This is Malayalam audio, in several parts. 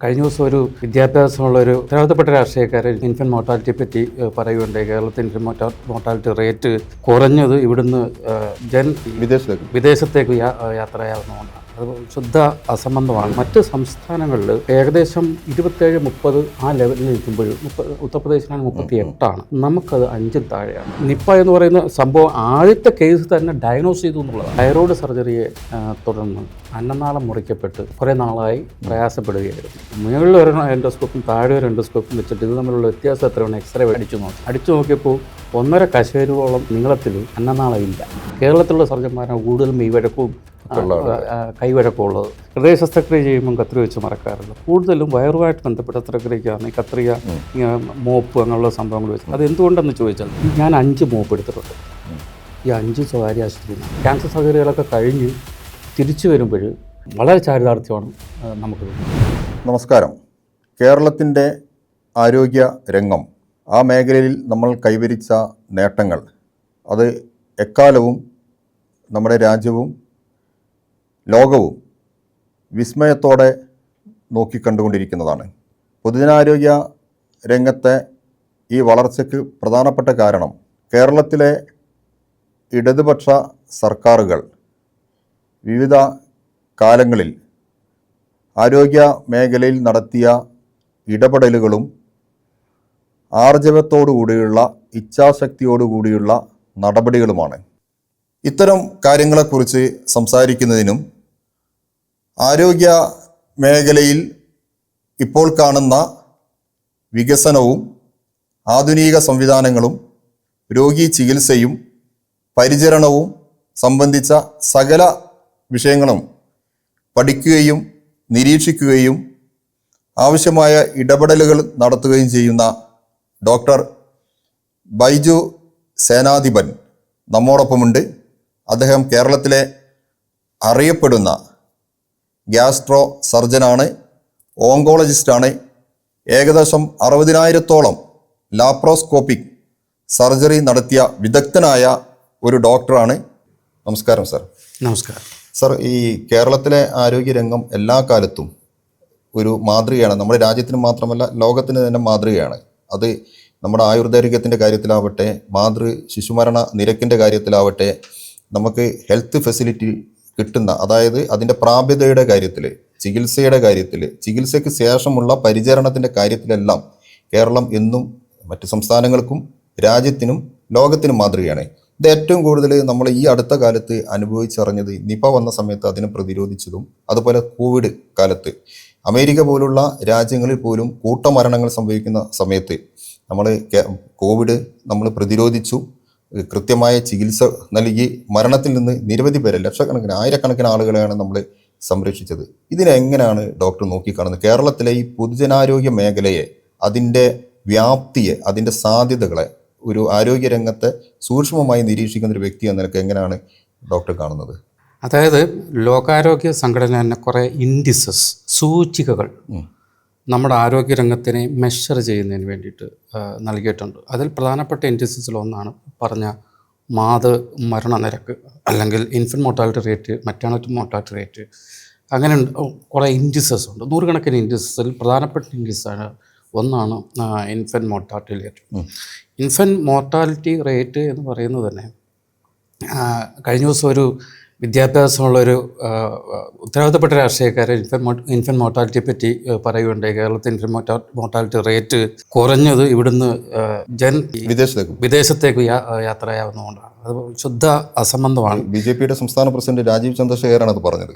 കഴിഞ്ഞ ദിവസം ഒരു വിദ്യാഭ്യാസമുള്ള ഒരു ഉത്തരവാദിത്തപ്പെട്ട രാഷ്ട്രീയക്കാരൻ ഇൻഫന്റ് മോർട്ടാലിറ്റിയെ പറ്റി പറയുകയുണ്ടായി. കേരളത്തിൽ ഇൻഫന്റ് മോർട്ടാലിറ്റി റേറ്റ് കുറഞ്ഞത് ഇവിടുന്ന് വിദേശത്തേക്ക് യാത്രയാവുന്നതുകൊണ്ടാണ്. അത് ശുദ്ധ അസംബന്ധമാണ്. മറ്റ് സംസ്ഥാനങ്ങളിൽ ഏകദേശം 27-30 ആ ലെവലിൽ നിൽക്കുമ്പോൾ ഉത്തർപ്രദേശിലാണ് 38, നമുക്കത് 5 താഴെയാണ്. നിപ്പ എന്ന് പറയുന്ന സംഭവം ആദ്യത്തെ കേസ് തന്നെ ഡയഗ്നോസ് ചെയ്തു എന്നുള്ളതാണ്. തൈറോയ്ഡ് സർജറിയെ തുടർന്ന് അന്നനാളം മുറിക്കപ്പെട്ട് കുറേ നാളായി പ്രയാസപ്പെടുകയായിരുന്നു. മുകളിൽ ഒരു എൻഡോസ്കോപ്പും താഴെ ഒരു എൻഡോസ്കോപ്പും വെച്ചിട്ട് ഇത് തമ്മിലുള്ള വ്യത്യാസം എത്രയാണ് എക്സ്റേ അടിച്ചു നോക്കിയപ്പോൾ 1.5 കശേരുവോളം നീളത്തിൽ അന്നനാളമില്ല. കേരളത്തിലുള്ള സർജന്മാരാണ് കൂടുതലും ഈ വഴക്കവും കൈവഴക്കമുള്ളത്. ഹൃദയ ശസ്ത്രക്രിയ ചെയ്യുമ്പം കത്രിക വെച്ച് മറക്കാറില്ല. കൂടുതലും വയറുമായിട്ട് ബന്ധപ്പെട്ട ശസ്ത്രക്രിയക്കാണ് ഈ കത്രിക, മോപ്പ് അങ്ങനെയുള്ള സംഭവങ്ങൾ വെച്ച്. അത് എന്തുകൊണ്ടെന്ന് ചോദിച്ചാൽ ഞാൻ 5 മോപ്പ് എടുത്തിട്ടുണ്ട്. ഈ 5 സ്വകാര്യ ആശുപത്രിയിൽ ക്യാൻസർ സർജറികളൊക്കെ കഴിഞ്ഞ് തിരിച്ചു വരുമ്പോൾ വളരെ ചാരിതാർത്ഥ്യമാണ് നമുക്ക്. നമസ്കാരം. കേരളത്തിൻ്റെ ആരോഗ്യ രംഗം, ആ മേഖലയിൽ നമ്മൾ കൈവരിച്ച നേട്ടങ്ങൾ, അത് എക്കാലവും നമ്മുടെ രാജ്യവും ലോകവും വിസ്മയത്തോടെ നോക്കിക്കണ്ടുകൊണ്ടിരിക്കുന്നതാണ്. പൊതുജനാരോഗ്യ രംഗത്തെ ഈ വളർച്ചയ്ക്ക് പ്രധാനപ്പെട്ട കാരണം കേരളത്തിലെ ഇടതുപക്ഷ സർക്കാരുകൾ വിവിധ കാലങ്ങളിൽ ആരോഗ്യ മേഖലയിൽ നടത്തിയ ഇടപെടലുകളും ആർജവത്തോടുകൂടിയുള്ള ഇച്ഛാശക്തിയോടുകൂടിയുള്ള നടപടികളുമാണ്. ഇത്തരം കാര്യങ്ങളെക്കുറിച്ച് സംസാരിക്കുന്നതിനും ആരോഗ്യ മേഖലയിൽ ഇപ്പോൾ കാണുന്ന വികസനവും ആധുനിക സംവിധാനങ്ങളും രോഗി ചികിത്സയും പരിചരണവും സംബന്ധിച്ച സകല വിഷയങ്ങളും പഠിക്കുകയും നിരീക്ഷിക്കുകയും ആവശ്യമായ ഇടപെടലുകൾ നടത്തുകയും ചെയ്യുന്ന ഡോക്ടർ ബൈജു സേനാധിപൻ നമ്മോടൊപ്പമുണ്ട്. അദ്ദേഹം കേരളത്തിലെ അറിയപ്പെടുന്ന ഗ്യാസ്ട്രോ സർജനാണ്, ഓങ്കോളജിസ്റ്റാണ്. ഏകദേശം 60,000-ഓളം ലാപ്രോസ്കോപ്പിക് സർജറി നടത്തിയ വിദഗ്ധനായ ഒരു ഡോക്ടറാണ്. നമസ്കാരം സർ. നമസ്കാരം സർ. ഈ കേരളത്തിലെ ആരോഗ്യരംഗം എല്ലാ കാലത്തും ഒരു മാതൃകയാണ്. നമ്മുടെ രാജ്യത്തിന് മാത്രമല്ല ലോകത്തിന് തന്നെ മാതൃകയാണ്. അത് നമ്മുടെ ആയുർദൈർഘ്യത്തിൻ്റെ കാര്യത്തിലാവട്ടെ, ശിശുമരണ നിരക്കിൻ്റെ കാര്യത്തിലാവട്ടെ, നമുക്ക് ഹെൽത്ത് ഫെസിലിറ്റി കിട്ടുന്ന, അതായത് അതിൻ്റെ പ്രാപ്യതയുടെ കാര്യത്തിൽ, ചികിത്സയുടെ കാര്യത്തിൽ, ചികിത്സയ്ക്ക് ശേഷമുള്ള പരിചരണത്തിൻ്റെ കാര്യത്തിലെല്ലാം കേരളം എന്നും മറ്റ് സംസ്ഥാനങ്ങൾക്കും രാജ്യത്തിനും ലോകത്തിനും മാതൃകയാണ്. ഇത് ഏറ്റവും കൂടുതൽ നമ്മൾ ഈ അടുത്ത കാലത്ത് അനുഭവിച്ചറിഞ്ഞത് നിപ വന്ന സമയത്ത് അതിനെ പ്രതിരോധിച്ചതും, അതുപോലെ കോവിഡ് കാലത്ത് അമേരിക്ക പോലുള്ള രാജ്യങ്ങളിൽ പോലും കൂട്ടമരണങ്ങൾ സംഭവിക്കുന്ന സമയത്ത് കോവിഡ് നമ്മൾ പ്രതിരോധിച്ചു, കൃത്യമായ ചികിത്സ നൽകി മരണത്തിൽ നിന്ന് നിരവധി പേരെ, ലക്ഷക്കണക്കിന് ആയിരക്കണക്കിന് ആളുകളെയാണ് നമ്മൾ സംരക്ഷിച്ചത്. ഇതിനെങ്ങനെയാണ് ഡോക്ടർ നോക്കിക്കാണുന്നത്? കേരളത്തിലെ ഈ പൊതുജനാരോഗ്യ മേഖലയെ, അതിൻ്റെ വ്യാപ്തിയെ, അതിൻ്റെ സാധ്യതകളെ ഒരു ആരോഗ്യരംഗത്തെ സൂക്ഷ്മമായി നിരീക്ഷിക്കുന്ന ഒരു വ്യക്തി എന്ന നിലയ്ക്ക് എങ്ങനെയാണ് ഡോക്ടർ കാണുന്നത്? അതായത് ലോകാരോഗ്യ സംഘടന തന്നെ കുറേ ഇൻഡിസസ്, സൂചികകൾ നമ്മുടെ ആരോഗ്യരംഗത്തിനെ മെഷർ ചെയ്യുന്നതിന് വേണ്ടിയിട്ട് നൽകിയിട്ടുണ്ട്. അതിൽ പ്രധാനപ്പെട്ട ഇൻഡിസസിലൊന്നാണ് പറഞ്ഞ മരണനിരക്ക്, അല്ലെങ്കിൽ infant mortality rate, maternity mortality rate. അങ്ങനെ കുറേ ഇൻഡിസസ് ഉണ്ട്, നൂറുകണക്കിന് ഇൻഡിസസിൽ പ്രധാനപ്പെട്ട ഇൻഡിസാണ് ഒന്നാണ് infant mortality rate. Infant mortality rate എന്ന് പറയുന്നത് തന്നെ കഴിഞ്ഞ ദിവസം ഒരു വിദ്യാഭ്യാസമുള്ളൊരു ഉത്തരവാദിത്തപ്പെട്ട രാഷ്ട്രീയക്കാരൻ ഇൻഫന്റ് മോർട്ടാലിറ്റിയെ പറ്റി പറയുകയുണ്ടായി. കേരളത്തിൽ ഇൻഫന്റ് മോർട്ടാലിറ്റി റേറ്റ് കുറഞ്ഞത് ഇവിടുന്ന് വിദേശത്തേക്ക് യാത്രയാവുന്നതുകൊണ്ടാണ്. അത് ശുദ്ധ അസംബന്ധമാണ്. BJPയുടെ സംസ്ഥാന പ്രസിഡന്റ് രാജീവ് ചന്ദ്രശേഖറാണ് അത് പറഞ്ഞത്.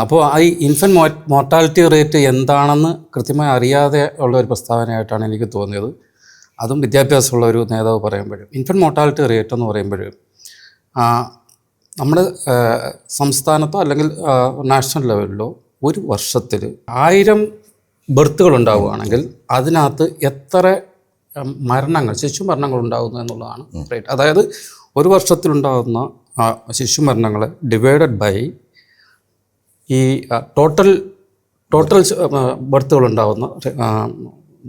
അപ്പോൾ ഈ ഇൻഫന്റ് മോർട്ടാലിറ്റി റേറ്റ് എന്താണെന്ന് കൃത്യമായി അറിയാതെ ഉള്ള ഒരു പ്രസ്താവനയായിട്ടാണ് എനിക്ക് തോന്നിയത്. അതും വിദ്യാഭ്യാസമുള്ള ഒരു നേതാവ് പറയുമ്പോഴും. ഇൻഫന്റ് മോർട്ടാലിറ്റി റേറ്റ് എന്ന് പറയുമ്പോഴും നമ്മുടെ സംസ്ഥാനത്തോ അല്ലെങ്കിൽ നാഷണൽ ലെവലിലോ ഒരു വർഷത്തിൽ 1000 ബർത്തുകൾ ഉണ്ടാവുകയാണെങ്കിൽ അതിനകത്ത് എത്ര ശിശുമരണങ്ങൾ ഉണ്ടാകുന്നു എന്നുള്ളതാണ് റേറ്റ്. അതായത് ഒരു വർഷത്തിലുണ്ടാകുന്ന ശിശുമരണങ്ങൾ ഡിവൈഡഡ് ബൈ ഈ ടോട്ടൽ ബർത്തുകൾ ഉണ്ടാകുന്ന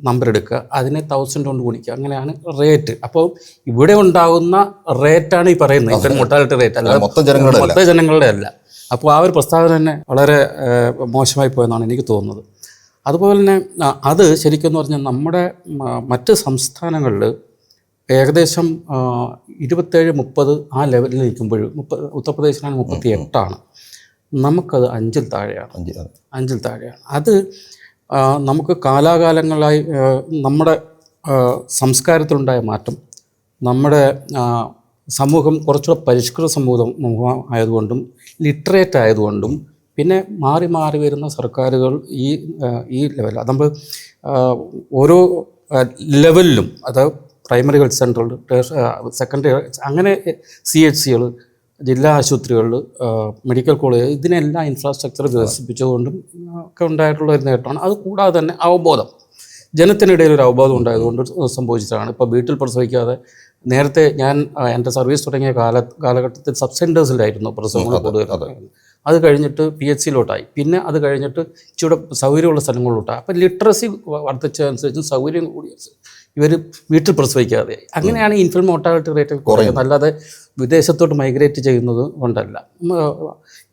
നമ്പർ എടുക്കുക, അതിനെ 1000 കൊണ്ട് ഗുണിക്കുക, അങ്ങനെയാണ് റേറ്റ്. അപ്പോൾ ഇവിടെ ഉണ്ടാകുന്ന റേറ്റാണ് ഈ പറയുന്നത് ഇൻഫന്റ് മോർട്ടാലിറ്റി റേറ്റ്, അല്ല മൊത്ത ജനങ്ങളുടെ അല്ല. അപ്പോൾ ആ ഒരു പ്രസ്താവന തന്നെ വളരെ മോശമായി പോയെന്നാണ് എനിക്ക് തോന്നുന്നത്. അതുപോലെ തന്നെ അത് ശരിക്കും പറഞ്ഞാൽ നമ്മുടെ മറ്റ് സംസ്ഥാനങ്ങളിൽ ഏകദേശം 27-30 ആ ലെവലിൽ നിൽക്കുമ്പോൾ ഉത്തർപ്രദേശിലാണ് 38, നമുക്കത് 5-ൽ താഴെയാണ്. 5-ൽ താഴെയാണ്. അത് നമുക്ക് കാലാകാലങ്ങളായി നമ്മുടെ സംസ്കാരത്തിലുണ്ടായ മാറ്റം, നമ്മുടെ സമൂഹം കുറച്ചുകൂടെ പരിഷ്കൃത സമൂഹം ആയതുകൊണ്ടും ലിറ്ററേറ്റ് ആയതുകൊണ്ടും പിന്നെ മാറി മാറി വരുന്ന സർക്കാരുകൾ ഈ ലെവലിൽ നമ്മൾ ഓരോ ലെവലിലും, അത് പ്രൈമറി ഹെൽത്ത് സെൻ്ററുകൾ, സെക്കൻഡറി, അങ്ങനെ CHCകൾ, ജില്ലാ ആശുപത്രികളിൽ, മെഡിക്കൽ കോളേജ്, ഇതിനെല്ലാം ഇൻഫ്രാസ്ട്രക്ചർ വികസിപ്പിച്ചുകൊണ്ടും ഒക്കെ ഉണ്ടായിട്ടുള്ള ഒരു നേട്ടമാണ്. അത് കൂടാതെ തന്നെ അവബോധം, ജനത്തിനിടയിൽ ഒരു അവബോധം ഉണ്ടായതുകൊണ്ട് സംഭവിച്ചതാണ്. ഇപ്പോൾ വീട്ടിൽ പ്രസവിക്കാതെ, നേരത്തെ ഞാൻ എൻ്റെ സർവീസ് തുടങ്ങിയ കാലഘട്ടത്തിൽ സബ് സെൻറ്റേഴ്സിലായിരുന്നു പ്രസവങ്ങൾ കൂടുതൽ. അത് കഴിഞ്ഞിട്ട് PHCയിലോട്ടായി, പിന്നെ അത് കഴിഞ്ഞിട്ട് ഇച്ചിരി സൗകര്യമുള്ള സ്ഥലങ്ങളിലോട്ടായി. അപ്പോൾ ലിറ്ററസി വർദ്ധിച്ചതനുസരിച്ചും സൗകര്യം കൂടിയ ഇവർ വീട്ടിൽ പ്രസവിക്കാതെ, അങ്ങനെയാണ് ഇൻഫൻ്റ് മോർട്ടാലിറ്റി റേറ്റ് കുറയുന്നത്. അല്ലാതെ വിദേശത്തോട്ട് മൈഗ്രേറ്റ് ചെയ്യുന്നത് കൊണ്ടല്ല.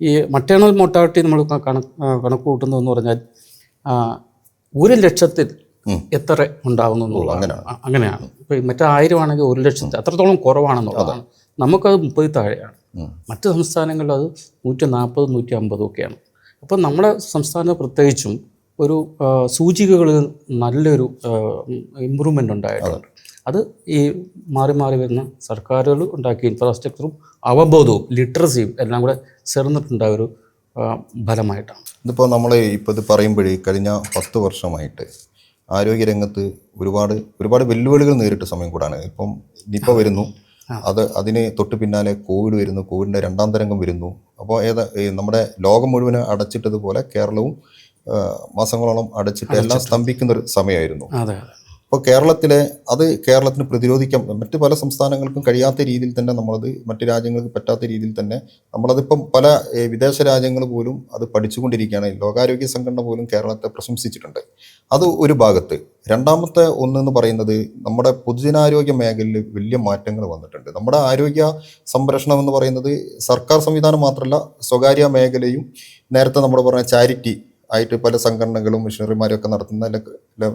ഈ മറ്റേണൽ മോർട്ടാലിറ്റി നമ്മൾ കണക്ക് കൂട്ടുന്നതെന്ന് പറഞ്ഞാൽ 1,00,000 എത്ര ഉണ്ടാകുന്നു എന്നുള്ളതാണ്. അങ്ങനെയാണ്. ഇപ്പോൾ മറ്റേ 1000 ആണെങ്കിൽ 1,00,000 അത്രത്തോളം കുറവാണെന്നുള്ളതാണ്. നമുക്കത് 30 താഴെയാണ്. മറ്റ് സംസ്ഥാനങ്ങളിൽ അത് 140-150 ഒക്കെയാണ്. അപ്പോൾ നമ്മുടെ സംസ്ഥാനം പ്രത്യേകിച്ചും ഒരു സൂചികകളിൽ നല്ലൊരു ഇമ്പ്രൂവ്മെൻ്റ് ഉണ്ടായിട്ടുണ്ട്. അത് ഈ മാറി മാറി വരുന്ന സർക്കാരുകൾ ഉണ്ടാക്കിയ ഇൻഫ്രാസ്ട്രക്ചറും അവബോധവും ലിറ്ററസിയും എല്ലാം കൂടെ ചേർന്നിട്ടുണ്ടായ ഒരു ഫലമായിട്ടാണ്. ഇതിപ്പോൾ നമ്മൾ ഇത് പറയുമ്പോഴേ കഴിഞ്ഞ 10 വർഷമായിട്ട് ആരോഗ്യരംഗത്ത് ഒരുപാട് വെല്ലുവിളികൾ നേരിട്ട സമയം കൂടാണ്. ഇപ്പം നിപ്പ വരുന്നു, അതിന് തൊട്ട് പിന്നാലെ കോവിഡ് വരുന്നു, കോവിഡിൻ്റെ 2ാം തരംഗം വരുന്നു. അപ്പോൾ നമ്മുടെ ലോകം മുഴുവൻ അടച്ചിട്ടതുപോലെ കേരളവും മാസങ്ങളോളം അടച്ചിട്ട് എല്ലാം സ്തംഭിക്കുന്ന ഒരു സമയമായിരുന്നു. അപ്പോൾ കേരളത്തിന് പ്രതിരോധിക്കാൻ മറ്റ് പല സംസ്ഥാനങ്ങൾക്കും കഴിയാത്ത രീതിയിൽ തന്നെ നമ്മളത്, മറ്റ് രാജ്യങ്ങൾക്ക് പറ്റാത്ത രീതിയിൽ തന്നെ നമ്മളതിപ്പം പല വിദേശ രാജ്യങ്ങൾ പോലും അത് പഠിച്ചുകൊണ്ടിരിക്കുകയാണ്. ലോകാരോഗ്യ സംഘടന പോലും കേരളത്തെ പ്രശംസിച്ചിട്ടുണ്ട്. അത് ഒരു ഭാഗത്ത്. രണ്ടാമത്തെ ഒന്നെന്ന് പറയുന്നത് നമ്മുടെ പൊതുജനാരോഗ്യ മേഖലയിൽ വലിയ മാറ്റങ്ങൾ വന്നിട്ടുണ്ട്. നമ്മുടെ ആരോഗ്യ സംരക്ഷണം എന്ന് പറയുന്നത് സർക്കാർ സംവിധാനം മാത്രമല്ല, സ്വകാര്യ മേഖലയും നേരത്തെ നമ്മൾ പറഞ്ഞ ചാരിറ്റി ആയിട്ട് പല സംഘടനകളും മിഷണറിമാരൊക്കെ നടത്തുന്ന, അല്ലെങ്കിൽ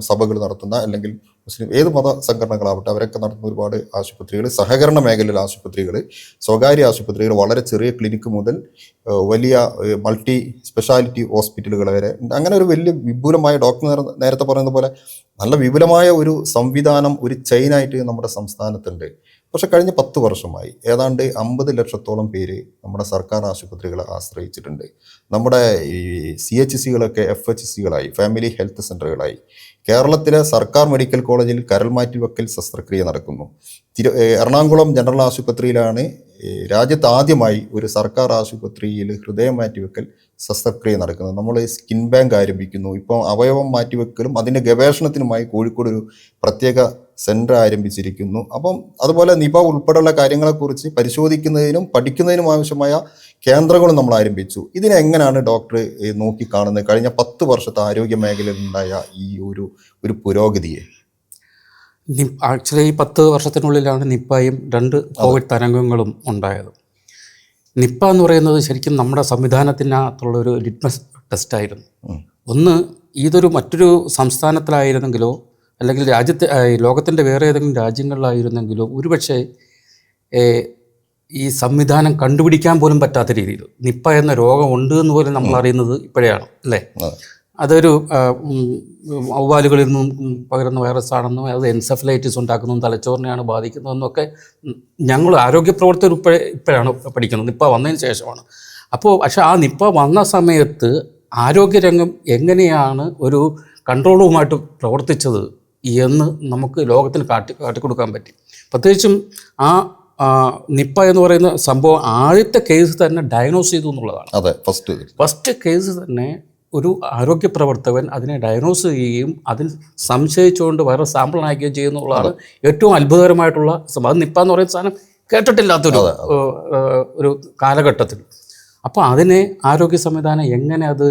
സഭകൾ നടത്തുന്ന, അല്ലെങ്കിൽ മുസ്ലിം ഏത് മത സംഘടനകളാവട്ടെ അവരൊക്കെ നടത്തുന്ന ഒരുപാട് ആശുപത്രികൾ, സഹകരണ മേഖലയിലെ ആശുപത്രികൾ, സ്വകാര്യ ആശുപത്രികൾ, വളരെ ചെറിയ ക്ലിനിക്ക് മുതൽ വലിയ മൾട്ടി സ്പെഷ്യാലിറ്റി ഹോസ്പിറ്റലുകൾ വരെ, അങ്ങനെ ഒരു വലിയ വിപുലമായ, ഡോക്ടർ നേരത്തെ പറയുന്ന പോലെ നല്ല വിപുലമായ ഒരു സംവിധാനം, ഒരു ചെയിനായിട്ട് നമ്മുടെ സംസ്ഥാനത്തുണ്ട്. പക്ഷെ കഴിഞ്ഞ 10 വർഷമായി ഏതാണ്ട് 50 ലക്ഷത്തോളം പേര് നമ്മുടെ സർക്കാർ ആശുപത്രികളെ ആശ്രയിച്ചിട്ടുണ്ട്. നമ്മുടെ ഈ CHCകളൊക്കെ FHCകളായി, ഫാമിലി ഹെൽത്ത് സെൻ്ററുകളായി. കേരളത്തിലെ സർക്കാർ മെഡിക്കൽ കോളേജിൽ കരൾ മാറ്റിവെക്കൽ ശസ്ത്രക്രിയ നടക്കുന്നു. എറണാകുളം ജനറൽ ആശുപത്രിയിലാണ് രാജ്യത്ത് ആദ്യമായി ഒരു സർക്കാർ ആശുപത്രിയിൽ ഹൃദയം മാറ്റിവെക്കൽ ശസ്ത്രക്രിയ നടക്കുന്നത്. നമ്മൾ സ്കിൻ ബാങ്ക് ആരംഭിക്കുന്നു. ഇപ്പം അവയവം മാറ്റിവെക്കലും അതിൻ്റെ ഗവേഷണത്തിനുമായി കോഴിക്കോട് ഒരു പ്രത്യേക സെൻറ്റർ ആരംഭിച്ചിരിക്കുന്നു. അപ്പം അതുപോലെ നിപ ഉൾപ്പെടെയുള്ള കാര്യങ്ങളെക്കുറിച്ച് പരിശോധിക്കുന്നതിനും പഠിക്കുന്നതിനും ആവശ്യമായ കേന്ദ്രങ്ങളും നമ്മൾ ആരംഭിച്ചു. ഇതിനെങ്ങനെയാണ് ഡോക്ടർ നോക്കിക്കാണുന്നത് കഴിഞ്ഞ 10 വർഷത്തെ ആരോഗ്യ മേഖലയിലുണ്ടായ ഈ ഒരു പുരോഗതിയെ? ആക്ച്വലി ഈ 10 വർഷത്തിനുള്ളിലാണ് നിപ്പയും 2 കോവിഡ് തരംഗങ്ങളും ഉണ്ടായത്. നിപ്പ എന്ന് പറയുന്നത് ശരിക്കും നമ്മുടെ സംവിധാനത്തിനകത്തുള്ളൊരു ലിറ്റ്മസ് ടെസ്റ്റായിരുന്നു. ഒന്ന്, ഇതൊരു മറ്റൊരു സംസ്ഥാനത്തിലായിരുന്നെങ്കിലോ അല്ലെങ്കിൽ ലോകത്തിൻ്റെ വേറെ ഏതെങ്കിലും രാജ്യങ്ങളിലായിരുന്നെങ്കിലോ ഒരുപക്ഷെ ഈ സംവിധാനം കണ്ടുപിടിക്കാൻ പോലും പറ്റാത്ത രീതിയിൽ നിപ്പ എന്ന രോഗം ഉണ്ട് എന്ന് പോലും നമ്മൾ അറിയുന്നത് ഇപ്പോഴാണ്, അല്ലേ? അതൊരു വവ്വാലുകളിൽ നിന്നും പകരുന്ന വൈറസ് ആണെന്നും അത് എൻസെഫലൈറ്റിസ് ഉണ്ടാക്കുന്നതും തലച്ചോറിനെയാണ് ബാധിക്കുന്നതെന്നൊക്കെ ഞങ്ങൾ ആരോഗ്യ പ്രവർത്തകർ ഇപ്പോഴാണ് പഠിക്കുന്നത്, നിപ്പ വന്നതിന് ശേഷമാണ്. അപ്പോൾ പക്ഷേ ആ നിപ്പ വന്ന സമയത്ത് ആരോഗ്യരംഗം എങ്ങനെയാണ് ഒരു കൺട്രോളുമായിട്ട് പ്രവർത്തിച്ചത് എന്ന് നമുക്ക് ലോകത്തിന് കാട്ടിക്കൊടുക്കാൻ പറ്റി. പ്രത്യേകിച്ചും ആ നിപ്പ എന്ന് പറയുന്ന സംഭവം ആദ്യത്തെ കേസ് തന്നെ ഡയഗ്നോസ് ചെയ്തു എന്നുള്ളതാണ്. അതെ, ഫസ്റ്റ് കേസ് തന്നെ ഒരു ആരോഗ്യ പ്രവർത്തകൻ അതിനെ ഡയഗ്നോസ് ചെയ്യുകയും അതിൽ സംശയിച്ചുകൊണ്ട് വൈറസ് സാമ്പിൾ അയക്കുകയും ചെയ്യുന്നുള്ളതാണ് ഏറ്റവും അത്ഭുതകരമായിട്ടുള്ള സംഭവം. അത് നിപ്പ എന്ന് പറയുന്ന സാധനം കേട്ടിട്ടില്ലാത്തൊരു ഒരു കാലഘട്ടത്തിൽ. അപ്പോൾ അതിനെ ആരോഗ്യ സംവിധാനം എങ്ങനെ അത്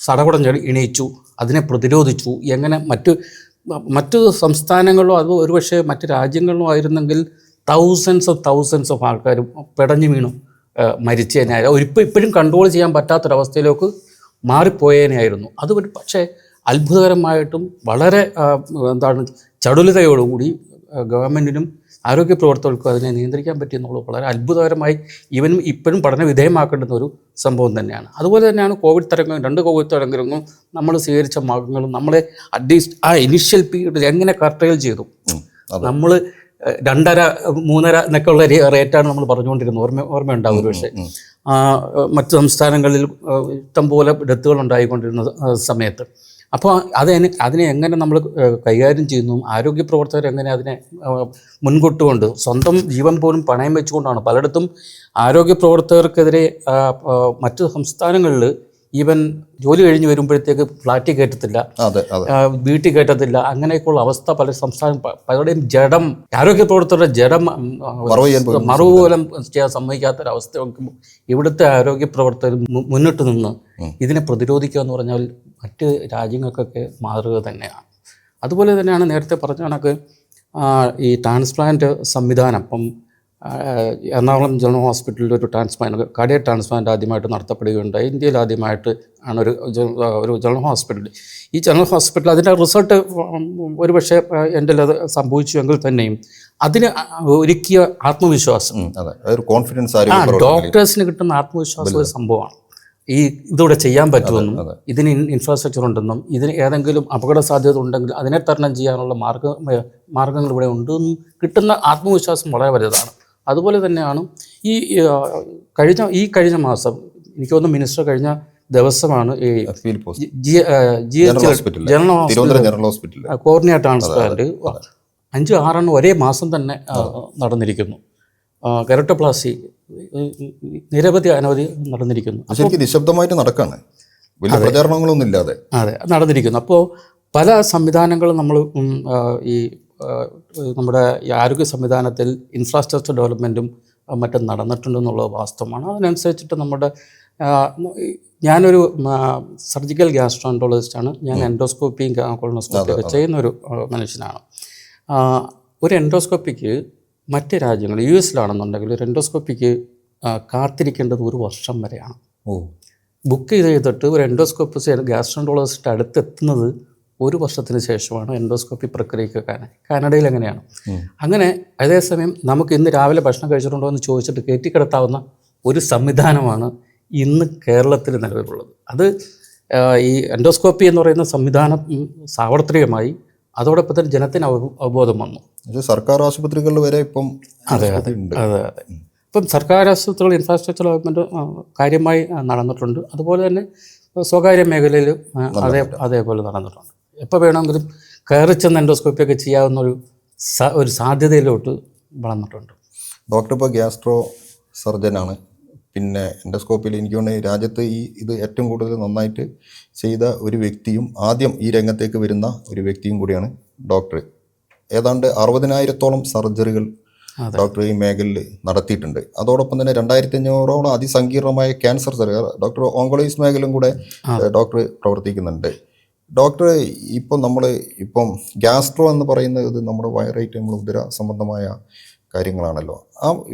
സടകുടഞ്ഞ് എണീച്ചു, അതിനെ പ്രതിരോധിച്ചു, എങ്ങനെ മറ്റു സംസ്ഥാനങ്ങളിലോ അത് ഒരുപക്ഷെ മറ്റ് രാജ്യങ്ങളിലോ ആയിരുന്നെങ്കിൽ തൗസൻഡ്സ് ഓഫ് ആൾക്കാരും പെടഞ്ഞു വീണു മരിച്ചതിനായ ഇപ്പോഴും കൺട്രോൾ ചെയ്യാൻ പറ്റാത്തൊരവസ്ഥയിലേക്ക് മാറിപ്പോയേനെയായിരുന്നു. അത് പക്ഷേ അത്ഭുതകരമായിട്ടും വളരെ ചടുലതയോടുകൂടി ഗവൺമെൻറ്റിനും ആരോഗ്യ പ്രവർത്തകർക്കും അതിനെ നിയന്ത്രിക്കാൻ പറ്റിയെന്നുള്ളത് വളരെ അത്ഭുതകരമായി ഇപ്പോഴും പഠന വിധേയമാക്കേണ്ടുന്ന ഒരു സംഭവം തന്നെയാണ്. അതുപോലെ തന്നെയാണ് കോവിഡ് തരംഗം, 2 കോവിഡ് തരംഗങ്ങളും നമ്മൾ സ്വീകരിച്ച മാർഗങ്ങളും നമ്മളെ അറ്റ്ലീസ്റ്റ് ആ ഇനിഷ്യൽ പീരീഡിൽ എങ്ങനെ കർട്ടയിൽ ചെയ്തു. നമ്മൾ 2.5-3.5 എന്നൊക്കെ ഉള്ള റേറ്റാണ് നമ്മൾ പറഞ്ഞുകൊണ്ടിരുന്നത്. ഓർമ്മയുണ്ടാവും പക്ഷേ മറ്റ് സംസ്ഥാനങ്ങളിൽ ഇഷ്ടംപോലെ ഡെത്തുകൾ ഉണ്ടായിക്കൊണ്ടിരുന്ന സമയത്ത്. അപ്പോൾ അതിനെ എങ്ങനെ നമ്മൾ കൈകാര്യം ചെയ്യുന്നു, ആരോഗ്യ പ്രവർത്തകർ എങ്ങനെ അതിനെ മുൻകൂട്ടുകൊണ്ട് സ്വന്തം ജീവൻ പോലും പണയം വെച്ചുകൊണ്ടാണ് പലയിടത്തും ആരോഗ്യ പ്രവർത്തകർക്കെതിരെ മറ്റ് സംസ്ഥാനങ്ങളിൽ ഈവൻ ജോലി കഴിഞ്ഞ് വരുമ്പോഴത്തേക്ക് ഫ്ലാറ്റിൽ കയറ്റത്തില്ല, വീട്ടിൽ കയറ്റത്തില്ല, അങ്ങനെയൊക്കെയുള്ള അവസ്ഥ പല പലരുടെയും ജഡം, ആരോഗ്യ പ്രവർത്തകരുടെ ജഡം മറുപോലം ചെയ്യാൻ സമ്മതിക്കാത്തൊരവസ്ഥ നോക്കുമ്പോൾ ഇവിടുത്തെ ആരോഗ്യ പ്രവർത്തകർ മുന്നിട്ട് നിന്ന് ഇതിനെ പ്രതിരോധിക്കുക എന്ന് പറഞ്ഞാൽ മറ്റ് രാജ്യങ്ങൾക്കൊക്കെ മാതൃക തന്നെയാണ്. അതുപോലെ തന്നെയാണ് നേരത്തെ പറഞ്ഞ കണക്ക് ഈ ട്രാൻസ്പ്ലാന്റ് സംവിധാനം. ഇപ്പം എറണാകുളം ജനറൽ ഹോസ്പിറ്റലിൽ ഒരു കാർഡിയക് ട്രാൻസ്പ്ലാന്റ് ആദ്യമായിട്ട് നടത്തപ്പെടുകയുണ്ടായി. ഇന്ത്യയിൽ ആദ്യമായിട്ട് ആണ് ഒരു ജനറൽ ഹോസ്പിറ്റൽ. ഈ ജനറൽ ഹോസ്പിറ്റൽ അതിൻ്റെ റിസൾട്ട് ഒരുപക്ഷെ എൻ്റെ അത് സംഭവിച്ചുവെങ്കിൽ തന്നെയും അതിന് ഒരുക്കിയ ആത്മവിശ്വാസം, ഡോക്ടേഴ്സിന് കിട്ടുന്ന ആത്മവിശ്വാസം ഒരു സംഭവമാണ്. ഇതിവിടെ ചെയ്യാൻ പറ്റുമെന്നും ഇതിന് ഇൻഫ്രാസ്ട്രക്ചർ ഉണ്ടെന്നും ഇതിന് ഏതെങ്കിലും അപകട സാധ്യത ഉണ്ടെങ്കിൽ അതിനെ തരണം ചെയ്യാനുള്ള മാർഗങ്ങൾ ഇവിടെ ഉണ്ടെന്നും കിട്ടുന്ന ആത്മവിശ്വാസം വളരെ വലുതാണ്. അതുപോലെ തന്നെയാണ് കഴിഞ്ഞ മാസം എനിക്ക് തോന്നുന്നു മിനിസ്റ്റർ കഴിഞ്ഞ ദിവസമാണ് ഈ ജനറൽ ഹോസ്പിറ്റൽ കോർണിയ ട്രാൻസ്പ്ലാന്റ് 5-6 ഒരേ മാസം തന്നെ നടന്നിരിക്കുന്നു. കെരട്ടോപ്ലാസ്റ്റി നിരവധി അനവധി നടന്നിരിക്കുന്നു. നിശബ്ദമായിട്ട് നടക്കാണ്, വലിയ പ്രചാരണങ്ങളൊന്നും ഇല്ലാതെ നടന്നിരിക്കുന്നു. അപ്പോൾ പല സംവിധാനങ്ങളും നമ്മൾ നമ്മുടെ ഈ ആരോഗ്യ സംവിധാനത്തിൽ ഇൻഫ്രാസ്ട്രക്ചർ ഡെവലപ്മെൻറ്റും മറ്റും നടന്നിട്ടുണ്ടെന്നുള്ളത് വാസ്തവമാണ്. അതിനനുസരിച്ചിട്ട് ഞാനൊരു സർജിക്കൽ ഗ്യാസ്ട്രോൻട്രോളജിസ്റ്റാണ്. ഞാൻ എൻഡോസ്കോപ്പിയും കൊളോണോസ്കോപ്പിയൊക്കെ ചെയ്യുന്നൊരു മനുഷ്യനാണ്. ഒരു എൻഡോസ്കോപ്പിക്ക് മറ്റ് രാജ്യങ്ങൾ US-ലാണെന്നുണ്ടെങ്കിൽ ഒരു എൻഡോസ്കോപ്പിക്ക് കാത്തിരിക്കേണ്ടത് 1 വർഷം വരെയാണ്. ബുക്ക് ചെയ്തിട്ട് ഒരു എൻഡോസ്കോപ്പിസ്റ്റ് ഗ്യാസ്ട്രോൻട്രോളജിസ്റ്റ് അടുത്തെത്തുന്നത് 1 വർഷത്തിന് ശേഷമാണ് എൻഡോസ്കോപ്പി പ്രക്രിയയ്ക്ക്. കാനഡയിൽ എങ്ങനെയാണ്. അങ്ങനെ അതേസമയം നമുക്ക് ഇന്ന് രാവിലെ ഭക്ഷണം കഴിച്ചിട്ടുണ്ടോ എന്ന് ചോദിച്ചിട്ട് കയറ്റിക്കിടത്താവുന്ന ഒരു സംവിധാനമാണ് ഇന്ന് കേരളത്തിൽ നിലവിലുള്ളത്. അത് ഈ എൻഡോസ്കോപ്പി എന്ന് പറയുന്ന സംവിധാനം സാർവത്രികമായി അതോടൊപ്പം തന്നെ ജനത്തിന് അവബോധം വന്നു. സർക്കാർ ആശുപത്രികളിൽ വരെ ഇപ്പം അതെ. ഇപ്പം സർക്കാർ ആശുപത്രികൾ ഇൻഫ്രാസ്ട്രക്ചർ ഡെവലപ്മെൻറ്റ് കാര്യമായി നടന്നിട്ടുണ്ട്. അതുപോലെ തന്നെ സ്വകാര്യ മേഖലയിൽ അതേപോലെ നടന്നിട്ടുണ്ട്. എപ്പോൾ വേണമെങ്കിലും കയറി ചെന്ന് എൻഡോസ്കോപ്പിയൊക്കെ ചെയ്യാവുന്ന ഒരു സാധ്യതയിലോട്ട് വളർന്നിട്ടുണ്ട്. ഡോക്ടർ ഇപ്പോൾ ഗ്യാസ്ട്രോ സർജനാണ്. പിന്നെ എൻഡോസ്കോപ്പിയിൽ എനിക്ക് തോന്നുന്നു രാജ്യത്ത് ഇത് ഏറ്റവും കൂടുതൽ നന്നായിട്ട് ചെയ്ത ഒരു വ്യക്തിയും ആദ്യം ഈ രംഗത്തേക്ക് വരുന്ന ഒരു വ്യക്തിയും കൂടിയാണ് ഡോക്ടർ. ഏതാണ്ട് 60,000-ഓളം സർജറികൾ ഡോക്ടർ ഈ മേഖലയിൽ നടത്തിയിട്ടുണ്ട്. അതോടൊപ്പം തന്നെ 2,500-ഓളം അതിസങ്കീർണമായ ക്യാൻസർ സർജറി, ഡോക്ടർ ഓങ്കോളജിസ്റ്റ് മേഖലയും കൂടെ ഡോക്ടർ പ്രവർത്തിക്കുന്നുണ്ട്. ഡോക്ടർ ഇപ്പം ഗ്യാസ്ട്രോ എന്ന് പറയുന്നത് നമ്മുടെ വയറായിട്ട് നമ്മൾ ഉദര സംബന്ധമായ കാര്യങ്ങളാണല്ലോ.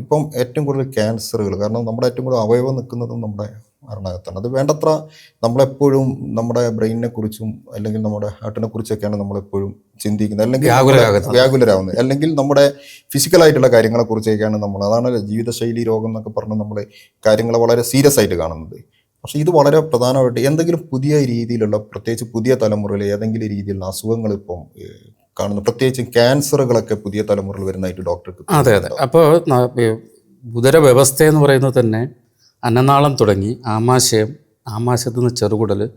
ഇപ്പം ഏറ്റവും കൂടുതൽ ക്യാൻസറുകൾ, കാരണം നമ്മുടെ ഏറ്റവും കൂടുതൽ അവയവം നിൽക്കുന്നതും നമ്മുടെ മരണകത്താണ്. അത് വേണ്ടത്ര നമ്മളെപ്പോഴും നമ്മുടെ ബ്രെയിനിനെ കുറിച്ചും അല്ലെങ്കിൽ നമ്മുടെ ഹാർട്ടിനെ കുറിച്ചൊക്കെയാണ് നമ്മളെപ്പോഴും ചിന്തിക്കുന്നത്, അല്ലെങ്കിൽ വ്യാകുലരാകുന്നത്, അല്ലെങ്കിൽ നമ്മുടെ ഫിസിക്കലായിട്ടുള്ള കാര്യങ്ങളെക്കുറിച്ചൊക്കെയാണ് അതാണ് ജീവിതശൈലി രോഗം എന്നൊക്കെ പറഞ്ഞ് നമ്മൾ കാര്യങ്ങളെ വളരെ സീരിയസ് ആയിട്ട് കാണുന്നത്. പക്ഷേ ഇത് വളരെ പ്രധാനമായിട്ട് എന്തെങ്കിലും പുതിയ രീതിയിലുള്ള, പ്രത്യേകിച്ച് പുതിയ തലമുറയിൽ ഏതെങ്കിലും രീതിയിലുള്ള അസുഖങ്ങൾ ഇപ്പം കാണുന്നു, പ്രത്യേകിച്ച് ക്യാൻസറുകളൊക്കെ പുതിയ തലമുറയിൽ വരുന്നതായിട്ട് ഡോക്ടർക്ക്. അതെ. അപ്പോൾ ഉദര വ്യവസ്ഥ എന്ന് പറയുന്നത് തന്നെ അന്നനാളം തുടങ്ങി ആമാശയത്തിൽ നിന്ന് ചെറുകുടലിൽ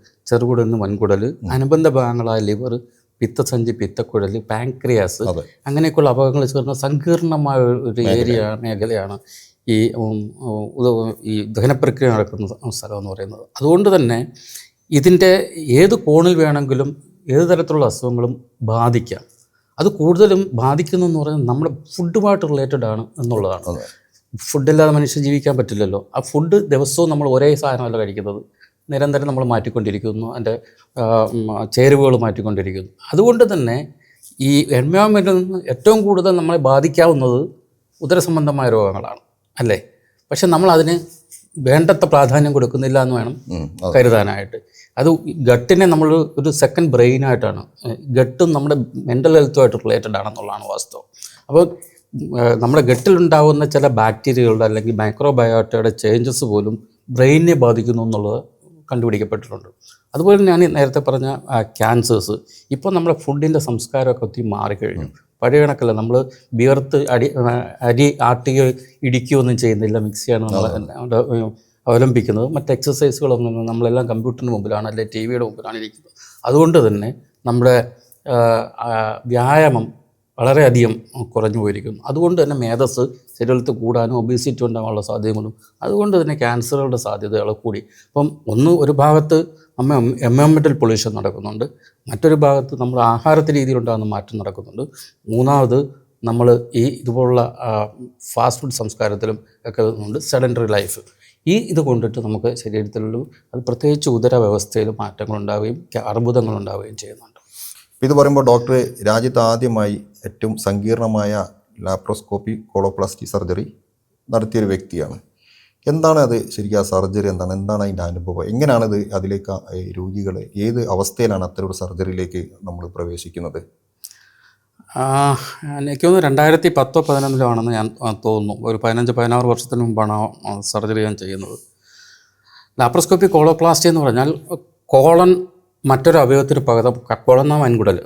നിന്ന് വൻകുടൽ, അനുബന്ധ ഭാഗങ്ങളായ ലിവർ, പിത്തസഞ്ചി, പിത്തക്കുഴൽ, പാൻക്രിയാസ്, അങ്ങനെയൊക്കെയുള്ള അപകടങ്ങൾ ചേർന്ന സങ്കീർണമായ ഒരു മേഖലയാണ് ഈ ദഹനപ്രക്രിയ നടക്കുന്ന സ്ഥലം എന്ന് പറയുന്നത്. അതുകൊണ്ട് തന്നെ ഇതിൻ്റെ ഏത് കോണിൽ വേണമെങ്കിലും ഏത് തരത്തിലുള്ള അസുഖങ്ങളും ബാധിക്കാം. അത് കൂടുതലും ബാധിക്കുന്നതെന്ന് പറയുന്നത് നമ്മുടെ ഫുഡുമായിട്ട് റിലേറ്റഡ് ആണ് എന്നുള്ളതാണ്. ഫുഡില്ലാതെ മനുഷ്യൻ ജീവിക്കാൻ പറ്റില്ലല്ലോ. ആ ഫുഡ് ദിവസവും നമ്മൾ ഒരേ സാധനമല്ല കഴിക്കുന്നത്, നിരന്തരം നമ്മൾ മാറ്റിക്കൊണ്ടിരിക്കുന്നു, അതിൻ്റെ ചേരുവകൾ മാറ്റിക്കൊണ്ടിരിക്കുന്നു. അതുകൊണ്ട് തന്നെ ഈ എൻവയോൺമെൻറ്റിൽ നിന്ന് ഏറ്റവും കൂടുതൽ നമ്മളെ ബാധിക്കാവുന്നത് ഉദരസംബന്ധമായ രോഗങ്ങളാണ്, അല്ലേ? പക്ഷെ നമ്മൾ അതിന് വേണ്ടത്ര പ്രാധാന്യം കൊടുക്കുന്നില്ല എന്ന് വേണം കരുതാനായിട്ട്. അത് ഗട്ടിനെ നമ്മൾ ഒരു സെക്കൻഡ് ബ്രെയിനായിട്ടാണ്, ഗട്ടും നമ്മുടെ മെൻ്റൽ ഹെൽത്തുമായിട്ട് റിലേറ്റഡ് ആണെന്നുള്ളതാണ് വാസ്തവം. അപ്പോൾ നമ്മുടെ ഗട്ടിലുണ്ടാകുന്ന ചില ബാക്ടീരിയകളുടെ അല്ലെങ്കിൽ മൈക്രോബയോട്ടയുടെ ചേഞ്ചസ് പോലും ബ്രെയിനിനെ ബാധിക്കുന്നു എന്നുള്ളത് കണ്ടുപിടിക്കപ്പെട്ടിട്ടുണ്ട്. അതുപോലെ ഞാൻ നേരത്തെ പറഞ്ഞ ക്യാൻസേഴ്സ്, ഇപ്പോൾ നമ്മുടെ ഫുഡിൻ്റെ സംസ്കാരമൊക്കെ ഒത്തിരി മാറിക്കഴിഞ്ഞു. പഴയ കണക്കല്ല, നമ്മൾ വിയർത്ത് അരി ആട്ടുകയോ ഇടിക്കുകയോ ഒന്നും ചെയ്യുന്നില്ല, മിക്സിയാണ് നമ്മൾ അവലംബിക്കുന്നത്. മറ്റ് എക്സസൈസുകളൊന്നും, നമ്മളെല്ലാം കമ്പ്യൂട്ടറിന് മുമ്പിലാണ്, അല്ലെങ്കിൽ ടി വിയുടെ മുമ്പിലാണ് ഇരിക്കുന്നത്. അതുകൊണ്ട് തന്നെ നമ്മുടെ വ്യായാമം വളരെയധികം കുറഞ്ഞു പോയിരിക്കുന്നു. അതുകൊണ്ട് തന്നെ മേധസ് ശരീരത്തിൽ കൂടാനും ഒബീസിറ്റി ഉണ്ടാകാനുള്ള സാധ്യതകളും, അതുകൊണ്ട് തന്നെ ക്യാൻസറുകളുടെ സാധ്യതകൾ കൂടി. അപ്പം ഒരു ഭാഗത്ത് നമ്മൾ എൻവയോൺമെൻറ്റൽ പൊല്യൂഷൻ നടക്കുന്നുണ്ട്, മറ്റൊരു ഭാഗത്ത് നമ്മുടെ ആഹാരത്തെ രീതിയിലുണ്ടാകുന്ന മാറ്റം നടക്കുന്നുണ്ട്, മൂന്നാമത് നമ്മൾ ഇതുപോലുള്ള ഫാസ്റ്റ് ഫുഡ് സംസ്കാരത്തിലും ഒക്കെ ഉണ്ട് സെഡൻറ്ററി ലൈഫ്. ഇത് കൊണ്ടിട്ട് നമുക്ക് ശരീരത്തിലുള്ള അത് പ്രത്യേകിച്ച് ഉദരവ്യവസ്ഥയിൽ മാറ്റങ്ങളുണ്ടാവുകയും അർബുദങ്ങളുണ്ടാവുകയും ചെയ്യുന്നുണ്ട്. ഇത് പറയുമ്പോൾ ഡോക്ടർ രാജ്യത്ത് ആദ്യമായി ഏറ്റവും സങ്കീർണമായ ലാപ്രോസ്കോപ്പി കോളോപ്ലാസ്റ്റി സർജറി നടത്തിയൊരു വ്യക്തിയാണ്. എന്താണ് അത് ശരിക്കും, ആ സർജറി എന്താണ് അതിൻ്റെ അനുഭവം, എങ്ങനെയാണത് അതിലേക്ക് രോഗികൾ ഏത് അവസ്ഥയിലാണ് അത്തരമൊരു സർജറിയിലേക്ക് നമ്മൾ പ്രവേശിക്കുന്നത്? എനിക്ക് തോന്നുന്നു 2010-11 ഞാൻ തോന്നുന്നു. ഒരു 15-16 വർഷത്തിന് മുമ്പാണ് സർജറി ഞാൻ ചെയ്യുന്നത്. ലാപ്രോസ്കോപ്പി കോളോപ്ലാസ്റ്റി എന്ന് പറഞ്ഞാൽ കോളൻ മറ്റൊരു അവയവത്തിന് പകരം, കോളെന്ന വൻകുടൽ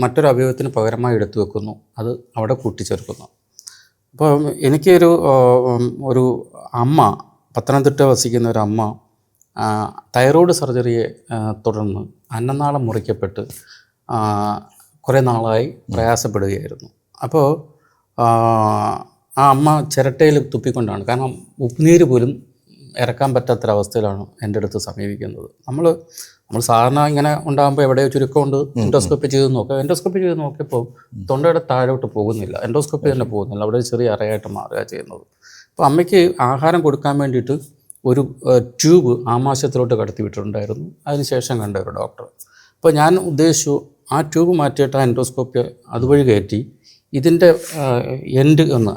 മറ്റൊരു അവയവത്തിന് പകരമായി എടുത്തു വെക്കുന്നു, അത് അവിടെ കൂട്ടിച്ചേർക്കുന്നു. അപ്പോൾ ഒരു അമ്മ, പത്തനംതിട്ട വസിക്കുന്ന ഒരു അമ്മ തൈറോയ്ഡ് സർജറിയെ തുടർന്ന് അന്നനാളം മുറിക്കപ്പെട്ട് കുറേ നാളായി പ്രയാസപ്പെടുകയായിരുന്നു. അപ്പോൾ ആ അമ്മ ചിരട്ടയിൽ തുപ്പിക്കൊണ്ടാണ്, കാരണം ഉപ്പുനീര് പോലും ഇറക്കാൻ പറ്റാത്തൊരവസ്ഥയിലാണ് എൻ്റെ അടുത്ത് സമീപിക്കുന്നത്. നമ്മൾ സാധാരണ ഇങ്ങനെ ഉണ്ടാകുമ്പോൾ എവിടെയോ ചുരുക്കമുണ്ട്, എൻഡോസ്കോപ്പി ചെയ്ത് നോക്കുക. എൻഡോസ്കോപ്പി ചെയ്ത് നോക്കിയപ്പോൾ തൊണ്ടയുടെ താഴോട്ട് പോകുന്നില്ല, എൻഡോസ്കോപ്പി തന്നെ പോകുന്നില്ല, അവിടെ ചെറിയ അറയായിട്ട് മാറുക ചെയ്യുന്നത്. അപ്പോൾ അമ്മയ്ക്ക് ആഹാരം കൊടുക്കാൻ വേണ്ടിയിട്ട് ഒരു ട്യൂബ് ആമാശയത്തിലോട്ട് കടത്തി വിട്ടിട്ടുണ്ടായിരുന്നു. അതിനുശേഷം കണ്ട ഒരു ഡോക്ടർ. അപ്പോൾ ഞാൻ ഉദ്ദേശിച്ചു ആ ട്യൂബ് മാറ്റിയിട്ട് ആ എൻഡോസ്കോപ്പി അതുവഴി കയറ്റി ഇതിൻ്റെ എൻഡ് ഒന്ന്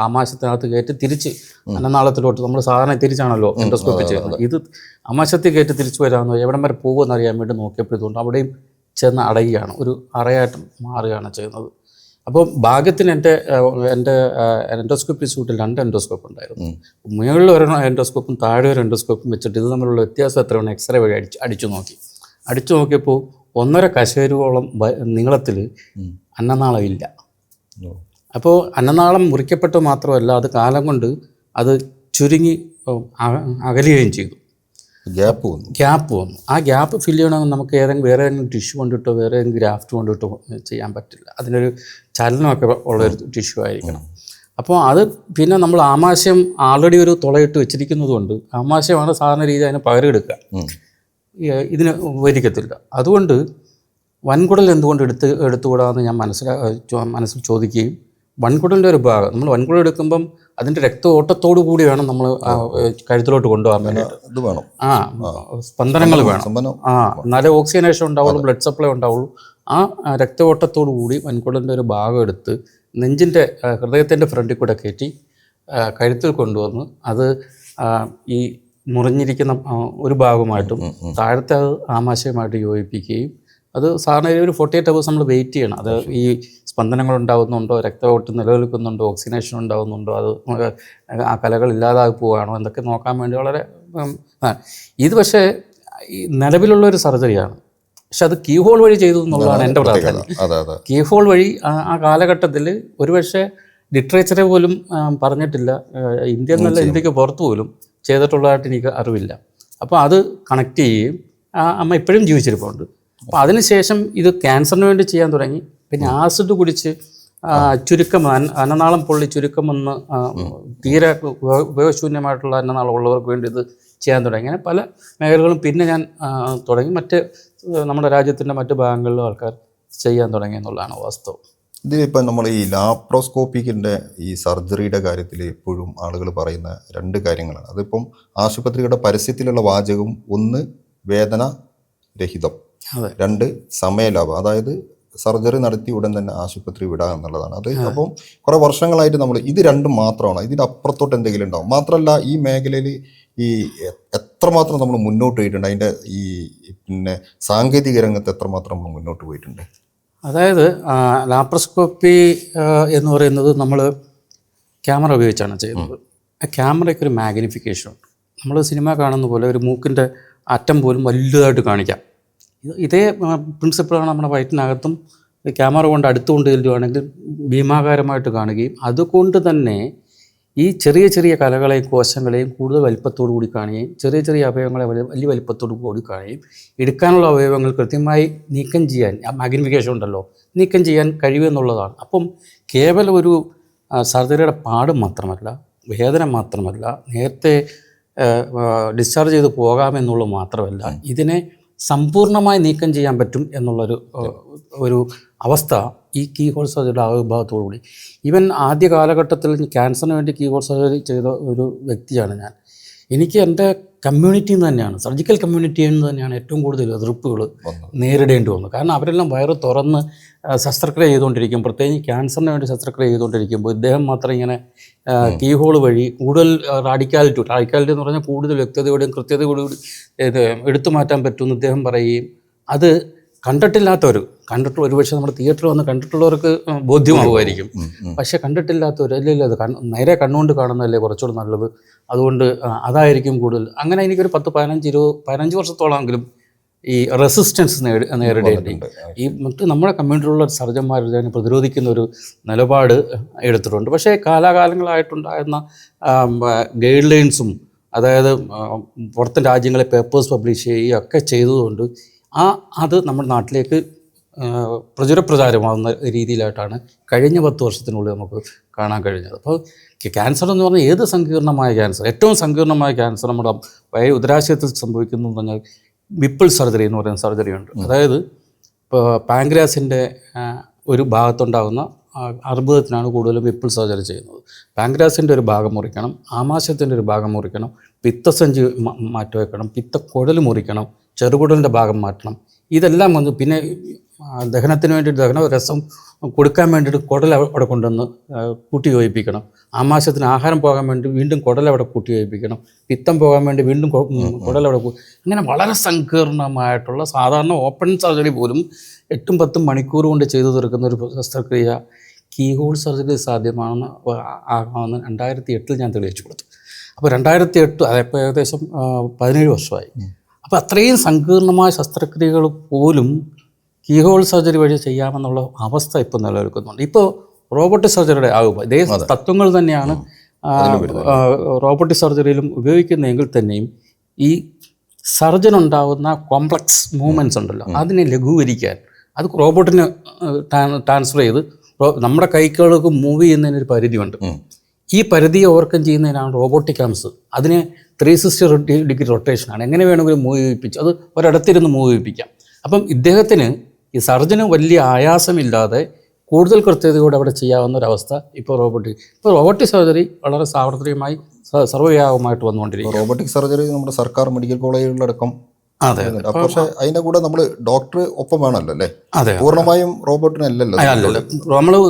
ആമാശയത്തിനകത്ത് കയറ്റി തിരിച്ച് അന്നനാളത്തിലോട്ട്, നമ്മൾ സാധാരണ തിരിച്ചാണല്ലോ എൻഡോസ്കോപ്പി ചെയ്യുന്നത്, ഇത് ആമാശയത്തിൽ കയറ്റി തിരിച്ചു വരാമെന്നോ എവിടം വരെ പോകുമെന്ന് അറിയാൻ വേണ്ടി നോക്കിയപ്പോൾ ഇതുകൊണ്ട് അവിടെയും ചെന്ന് അടയുകയാണ്, ഒരു അറയായിട്ട് മാറുകയാണ് ചെയ്യുന്നത്. അപ്പോൾ ഭാഗ്യത്തിന് എൻ്റെ എൻഡോസ്കോപ്പി സൂട്ടിൽ 2 എൻഡോസ്കോപ്പ് ഉണ്ടായിരുന്നു. മുകളിൽ ഒരു എൻഡോസ്കോപ്പും താഴെ ഒരു എൻഡോസ്കോപ്പും വെച്ചിട്ട് ഇത് തമ്മിലുള്ള വ്യത്യാസം എത്രയാണ് എക്സ്റേ വഴി അടിച്ചു നോക്കിയപ്പോൾ 1.5 കശേരുവോളം നീളത്തിൽ അന്നനാളം ഇല്ല. അപ്പോൾ അന്നനാളം മുറിക്കപ്പെട്ടു മാത്രമല്ല, അത് കാലം കൊണ്ട് അത് ചുരുങ്ങി അകലുകയും ചെയ്തു, ഗ്യാപ്പ് വന്നു. ആ ഗ്യാപ്പ് ഫില്ല് ചെയ്യണമെങ്കിൽ നമുക്ക് വേറെ ഏതെങ്കിലും ടിഷ്യൂ കൊണ്ടിട്ടോ വേറെ ഏതെങ്കിലും ഗ്രാഫ്റ്റ് കൊണ്ടിട്ടോ ചെയ്യാൻ പറ്റില്ല, അതിനൊരു ചലനമൊക്കെ ഉള്ളൊരു ടിഷ്യൂ ആയിരിക്കണം. അപ്പോൾ അത് പിന്നെ നമ്മൾ ആമാശയം ആൾറെഡി ഒരു തുളയിട്ട് വെച്ചിരിക്കുന്നത് കൊണ്ട് ആമാശയമാണ് സാധാരണ രീതി അതിന് പകരെടുക്കുക, ഇതിന് ഉപകരിക്കത്തില്ല. അതുകൊണ്ട് വൻകുടൽ എന്തുകൊണ്ട് എടുത്തുകൂടാമെന്ന് ഞാൻ മനസ്സിൽ ചോദിക്കുകയും, വൻകുടലിൻ്റെ ഒരു ഭാഗം നമ്മൾ വൻകുടൽ എടുക്കുമ്പം അതിൻ്റെ രക്ത ഓട്ടത്തോടു കൂടി വേണം നമ്മൾ കഴുത്തിലോട്ട് കൊണ്ടുപോകാൻ വേണ്ടിയിട്ട്. സ്പന്ദനങ്ങൾ വേണം, എന്നാലേ ഓക്സിജനേഷൻ ഉണ്ടാവുള്ളൂ, ബ്ലഡ് സപ്ലൈ ഉണ്ടാവുള്ളൂ. ആ രക്ത ഓട്ടത്തോടു കൂടി വൻകുടലിൻ്റെ ഒരു ഭാഗം എടുത്ത് നെഞ്ചിൻ്റെ ഹൃദയത്തിൻ്റെ ഫ്രണ്ടിൽ കൂടെ കയറ്റി കഴുത്തിൽ കൊണ്ടുവന്ന് അത് ഈ മുറിഞ്ഞിരിക്കുന്ന ഒരു ഭാഗമായിട്ടും താഴത്തെ അത് ആമാശയമായിട്ട് യോജിപ്പിക്കുകയും, അത് സാധാരണ ഒരു 48 hours നമ്മൾ വെയിറ്റ് ചെയ്യണം. അത് ഈ സ്പന്ദനങ്ങൾ ഉണ്ടാകുന്നുണ്ടോ, രക്തഓട്ടം നിലനിൽക്കുന്നുണ്ടോ, ഓക്സിജനേഷൻ ഉണ്ടാകുന്നുണ്ടോ, അത് ആ കലകൾ ഇല്ലാതായി പോവുകയാണോ എന്നൊക്കെ നോക്കാൻ വേണ്ടി വളരെ ഇത് പക്ഷേ ഈ നിലവിലുള്ളൊരു സർജറിയാണ്. പക്ഷെ അത് കീ ഹോൾ വഴി ചെയ്തു എന്നുള്ളതാണ് എൻ്റെ പ്രാർത്ഥന. കീ ഹോൾ വഴി ആ കാലഘട്ടത്തിൽ ഒരുപക്ഷെ ലിറ്ററേച്ചറെ പോലും പറഞ്ഞിട്ടില്ല, ഇന്ത്യ എന്നല്ല ഇന്ത്യക്ക് പുറത്തു പോലും ചെയ്തിട്ടുള്ളതായിട്ട് എനിക്ക് അറിവില്ല. അപ്പോൾ അത് കണക്ട് ചെയ്യുകയും അമ്മ ഇപ്പോഴും ജീവിച്ചിരിപ്പുണ്ട്. അപ്പോൾ അതിനുശേഷം ഇത് ക്യാൻസറിന് വേണ്ടി ചെയ്യാൻ തുടങ്ങി. പിന്നെ ആസിഡ് കുടിച്ച് ചുരുക്കം അന്നനാളം പൊള്ളി ചുരുക്കം വന്ന് തീരെ ഉപയോഗശൂന്യമായിട്ടുള്ള അന്നനാളം ഉള്ളവർക്ക് വേണ്ടി ഇത് ചെയ്യാൻ തുടങ്ങി. അങ്ങനെ പല മേഖലകളും പിന്നെ ഞാൻ തുടങ്ങി, നമ്മുടെ രാജ്യത്തിൻ്റെ മറ്റ് ഭാഗങ്ങളിലും ആൾക്കാർ ചെയ്യാൻ തുടങ്ങി എന്നുള്ളതാണ് വാസ്തവം. ഇതിലിപ്പം നമ്മൾ ഈ ലാപ്രോസ്കോപ്പിക്കിൻ്റെ ഈ സർജറിയുടെ കാര്യത്തിൽ എപ്പോഴും ആളുകൾ പറയുന്ന 2 കാര്യങ്ങളാണ്. അതിപ്പം ആശുപത്രിയുടെ പരസ്യത്തിലുള്ള വാചകം, 1 വേദന രഹിതം, 2 സമയലാഭം, അതായത് സർജറി നടത്തി ഉടൻ തന്നെ ആശുപത്രി വിടുക എന്നുള്ളതാണ്. അത് അപ്പം കുറേ വർഷങ്ങളായിട്ട് നമ്മൾ ഇത് 2 മാത്രമാണ്, ഇതിൻ്റെ അപ്പുറത്തോട്ട് എന്തെങ്കിലും ഉണ്ടാവും. മാത്രമല്ല ഈ മേഖലയിൽ ഈ എത്രമാത്രം നമ്മൾ മുന്നോട്ട് പോയിട്ടുണ്ട്, അതിൻ്റെ ഈ പിന്നെ സാങ്കേതിക രംഗത്ത് എത്രമാത്രം നമ്മൾ മുന്നോട്ട് പോയിട്ടുണ്ട്? അതായത് ലാപ്രോസ്കോപ്പി എന്ന് പറയുന്നത് നമ്മൾ ക്യാമറ ഉപയോഗിച്ചാണ് ചെയ്യുന്നത്. ആ ക്യാമറയ്ക്ക് ഒരു മാഗ്നിഫിക്കേഷൻ ഉണ്ട്. നമ്മൾ സിനിമ കാണുന്ന പോലെ ഒരു മൂക്കിൻ്റെ അറ്റം പോലും വലുതായിട്ട് കാണിക്കാം. ഇതേ പ്രിൻസിപ്പിളാണ് നമ്മുടെ വയറ്റിനകത്തും ക്യാമറ കൊണ്ട് അടുത്തുകൊണ്ട് ചെല്ലുവാണെങ്കിൽ ഭീമാകാരമായിട്ട് കാണുകയും അതുകൊണ്ട് തന്നെ ഈ ചെറിയ ചെറിയ കലകളെയും കോശങ്ങളെയും കൂടുതൽ വലിപ്പത്തോടു കൂടി കാണുകയും ചെറിയ ചെറിയ അവയവങ്ങളെ വലിയ വലിപ്പത്തോടു കൂടി കാണുകയും എടുക്കാനുള്ള അവയവങ്ങൾ കൃത്യമായി നീക്കം ചെയ്യാൻ ആ മാഗ്നിഫിക്കേഷൻ ഉണ്ടല്ലോ, നീക്കം ചെയ്യാൻ കഴിയുമെന്നുള്ളതാണ്. അപ്പം കേവലം ഒരു സർജറിയുടെ പാട് മാത്രമല്ല, വേദന മാത്രമല്ല, നേരത്തെ ഡിസ്ചാർജ് ചെയ്ത് പോകാമെന്നുള്ളത് മാത്രമല്ല, ഇതിനെ സമ്പൂർണ്ണമായി നീക്കം ചെയ്യാൻ പറ്റും എന്നുള്ളൊരു അവസ്ഥ ഈ കീ ഹോൾ സർജറിയുടെ ആവിർഭാവത്തോടു കൂടി. ഈവൻ ആദ്യ കാലഘട്ടത്തിൽ ക്യാൻസറിന് വേണ്ടി കീ ഹോൾ സർജറി ചെയ്ത ഒരു വ്യക്തിയാണ് ഞാൻ. എനിക്ക് എൻ്റെ കമ്മ്യൂണിറ്റിയിൽ നിന്ന് തന്നെയാണ്, സർജിക്കൽ കമ്മ്യൂണിറ്റിയിൽ നിന്ന് തന്നെയാണ് ഏറ്റവും കൂടുതൽ എതിർപ്പുകൾ നേരിടേണ്ടി വന്നു. കാരണം അവരെല്ലാം വയറ് തുറന്ന് ശസ്ത്രക്രിയ ചെയ്തുകൊണ്ടിരിക്കും, പ്രത്യേകിച്ച് ക്യാൻസറിന് വേണ്ടി ശസ്ത്രക്രിയ ചെയ്തുകൊണ്ടിരിക്കുമ്പോൾ ഇദ്ദേഹം മാത്രം ഇങ്ങനെ കീ ഹോൾ വഴി കൂടുതൽ റാഡിക്കാലിറ്റി എന്ന് പറഞ്ഞാൽ കൂടുതൽ വ്യക്തതയോടെയും കൃത്യതയോടും എടുത്തു മാറ്റാൻ പറ്റുമെന്ന് ഇദ്ദേഹം പറയുകയും അത് കണ്ടിട്ടില്ലാത്തവർ ഒരുപക്ഷെ നമ്മുടെ തിയേറ്ററിൽ വന്ന് കണ്ടിട്ടുള്ളവർക്ക് ബോധ്യമാകുമായിരിക്കും. പക്ഷേ കണ്ടിട്ടില്ലാത്തവർ ഇല്ല അത് നേരെ കണ്ണുകൊണ്ട് കാണുന്നതല്ലേ കുറച്ചുകൂടി നല്ലത്, അതുകൊണ്ട് അതായിരിക്കും കൂടുതൽ. അങ്ങനെ എനിക്കൊരു 15 വർഷത്തോളമെങ്കിലും ഈ റെസിസ്റ്റൻസ് നേരിടേണ്ടി ഈ മറ്റ് നമ്മുടെ കമ്മ്യൂണിറ്റിയിലുള്ള സർജന്മാർ ഇതിനെ പ്രതിരോധിക്കുന്ന ഒരു നിലപാട് എടുത്തിട്ടുണ്ട്. പക്ഷേ കാലാകാലങ്ങളായിട്ടുണ്ടായിരുന്ന ഗൈഡ് ലൈൻസും, അതായത് പുറത്തെ രാജ്യങ്ങളെ പേപ്പേഴ്സ് പബ്ലിഷ് ചെയ്യുകയൊക്കെ ചെയ്തതുകൊണ്ട് അത് നമ്മുടെ നാട്ടിലേക്ക് പ്രചാരമാകുന്ന രീതിയിലായിട്ടാണ് കഴിഞ്ഞ 10 വർഷത്തിനുള്ളിൽ നമുക്ക് കാണാൻ കഴിഞ്ഞത്. അപ്പോൾ ക്യാൻസർ എന്ന് പറഞ്ഞാൽ ഏത് സങ്കീർണമായ ക്യാൻസർ, ഏറ്റവും സങ്കീർണമായ ക്യാൻസർ നമ്മുടെ ഉദരാശയത്തിൽ സംഭവിക്കുന്നു എന്ന് പറഞ്ഞാൽ വിപ്പിൾ സർജറി എന്ന് പറയുന്ന സർജറിയുണ്ട്. അതായത് ഇപ്പോൾ പാങ്ക്രിയാസിൻ്റെ ഒരു ഭാഗത്തുണ്ടാകുന്ന അർബുദത്തിനാണ് കൂടുതലും വിപ്പിൾ സർജറി ചെയ്യുന്നത്. പാങ്ക്രിയാസിൻ്റെ ഒരു ഭാഗം മുറിക്കണം, ആമാശയത്തിൻ്റെ ഒരു ഭാഗം മുറിക്കണം, പിത്തസഞ്ചി മാറ്റി വയ്ക്കണം, പിത്തക്കുഴൽ മുറിക്കണം, ചെറുകുടലിൻ്റെ ഭാഗം മാറ്റണം. ഇതെല്ലാം വന്ന് പിന്നെ ദഹനത്തിന് വേണ്ടിയിട്ട് ദഹനരസം കൊടുക്കാൻ വേണ്ടിയിട്ട് കുടൽ അവിടെ കൊണ്ടുവന്ന് കൂട്ടി യോജിപ്പിക്കണം, ആമാശയത്തിന് ആഹാരം പോകാൻ വേണ്ടി വീണ്ടും കുടലവിടെ കൂട്ടി യോജിപ്പിക്കണം, പിത്തം പോകാൻ വേണ്ടി വീണ്ടും കുടലവിടെ അങ്ങനെ വളരെ സങ്കീർണമായിട്ടുള്ള സാധാരണ ഓപ്പൺ സർജറി പോലും 8-10 മണിക്കൂർ കൊണ്ട് ചെയ്തു തീർക്കുന്ന ഒരു ശസ്ത്രക്രിയ കീ ഹോൾ സർജറി സാധ്യമാണെന്ന് 2008 ഞാൻ തെളിയിച്ചു കൊടുത്തു. അപ്പോൾ 2008 അതിപ്പോൾ ഏകദേശം 17 വർഷമായി. അപ്പോൾ അത്രയും സങ്കീർണമായ ശസ്ത്രക്രിയകൾ പോലും കീ ഹോൾ സർജറി വഴി ചെയ്യാമെന്നുള്ള അവസ്ഥ ഇപ്പോൾ നിലനിൽക്കുന്നുണ്ട്. ഇപ്പോൾ റോബോട്ടിക് സർജറിയുടെ ഇതേ തത്വങ്ങൾ തന്നെയാണ് റോബോട്ടിക് സർജറിയിലും ഉപയോഗിക്കുന്നതെങ്കിൽ തന്നെയും ഈ സർജനുണ്ടാകുന്ന കോംപ്ലക്സ് മൂവ്മെൻറ്റ്സ് ഉണ്ടല്ലോ അതിനെ ലഘൂകരിക്കാൻ അത് റോബോട്ടിന് ട്രാൻസ്ഫർ ചെയ്ത് നമ്മുടെ കൈകൾക്ക് മൂവ് ചെയ്യുന്നതിനൊരു പരിധിയുണ്ട്. ഈ പരിധിയെ ഓവർകം ചെയ്യുന്നതിനാണ് റോബോട്ടിക് ആംസ്. അതിന് 360 ഡിഗ്രി റൊട്ടേഷനാണ്, എങ്ങനെ വേണമെങ്കിലും മൂവ് ചെയ്യിപ്പിച്ച് അത് ഒരിടത്തിരുന്ന് മൂവ് ചെയ്യിപ്പിക്കാം. അപ്പം ഇദ്ദേഹത്തിന് ഈ സർജന് വലിയ ആയാസമില്ലാതെ കൂടുതൽ കൃത്യതയോടെ അവിടെ ചെയ്യാവുന്ന ഒരവസ്ഥ ഇപ്പോൾ റോബോട്ടിക് സർജറി വളരെ സാർവത്രികമായി സർവ്വവ്യാപകമായിട്ട് വന്നുകൊണ്ടിരിക്കും. റോബോട്ടിക് സർജറി നമ്മുടെ സർക്കാർ മെഡിക്കൽ കോളേജുകളിലടക്കം. അതെ, പക്ഷേ അതിൻ്റെ കൂടെ നമ്മൾ ഡോക്ടർ ഒപ്പം വേണമല്ലോ അല്ലേ? അതെ, പൂർണ്ണമായും റോബോട്ടിനല്ലല്ലോ.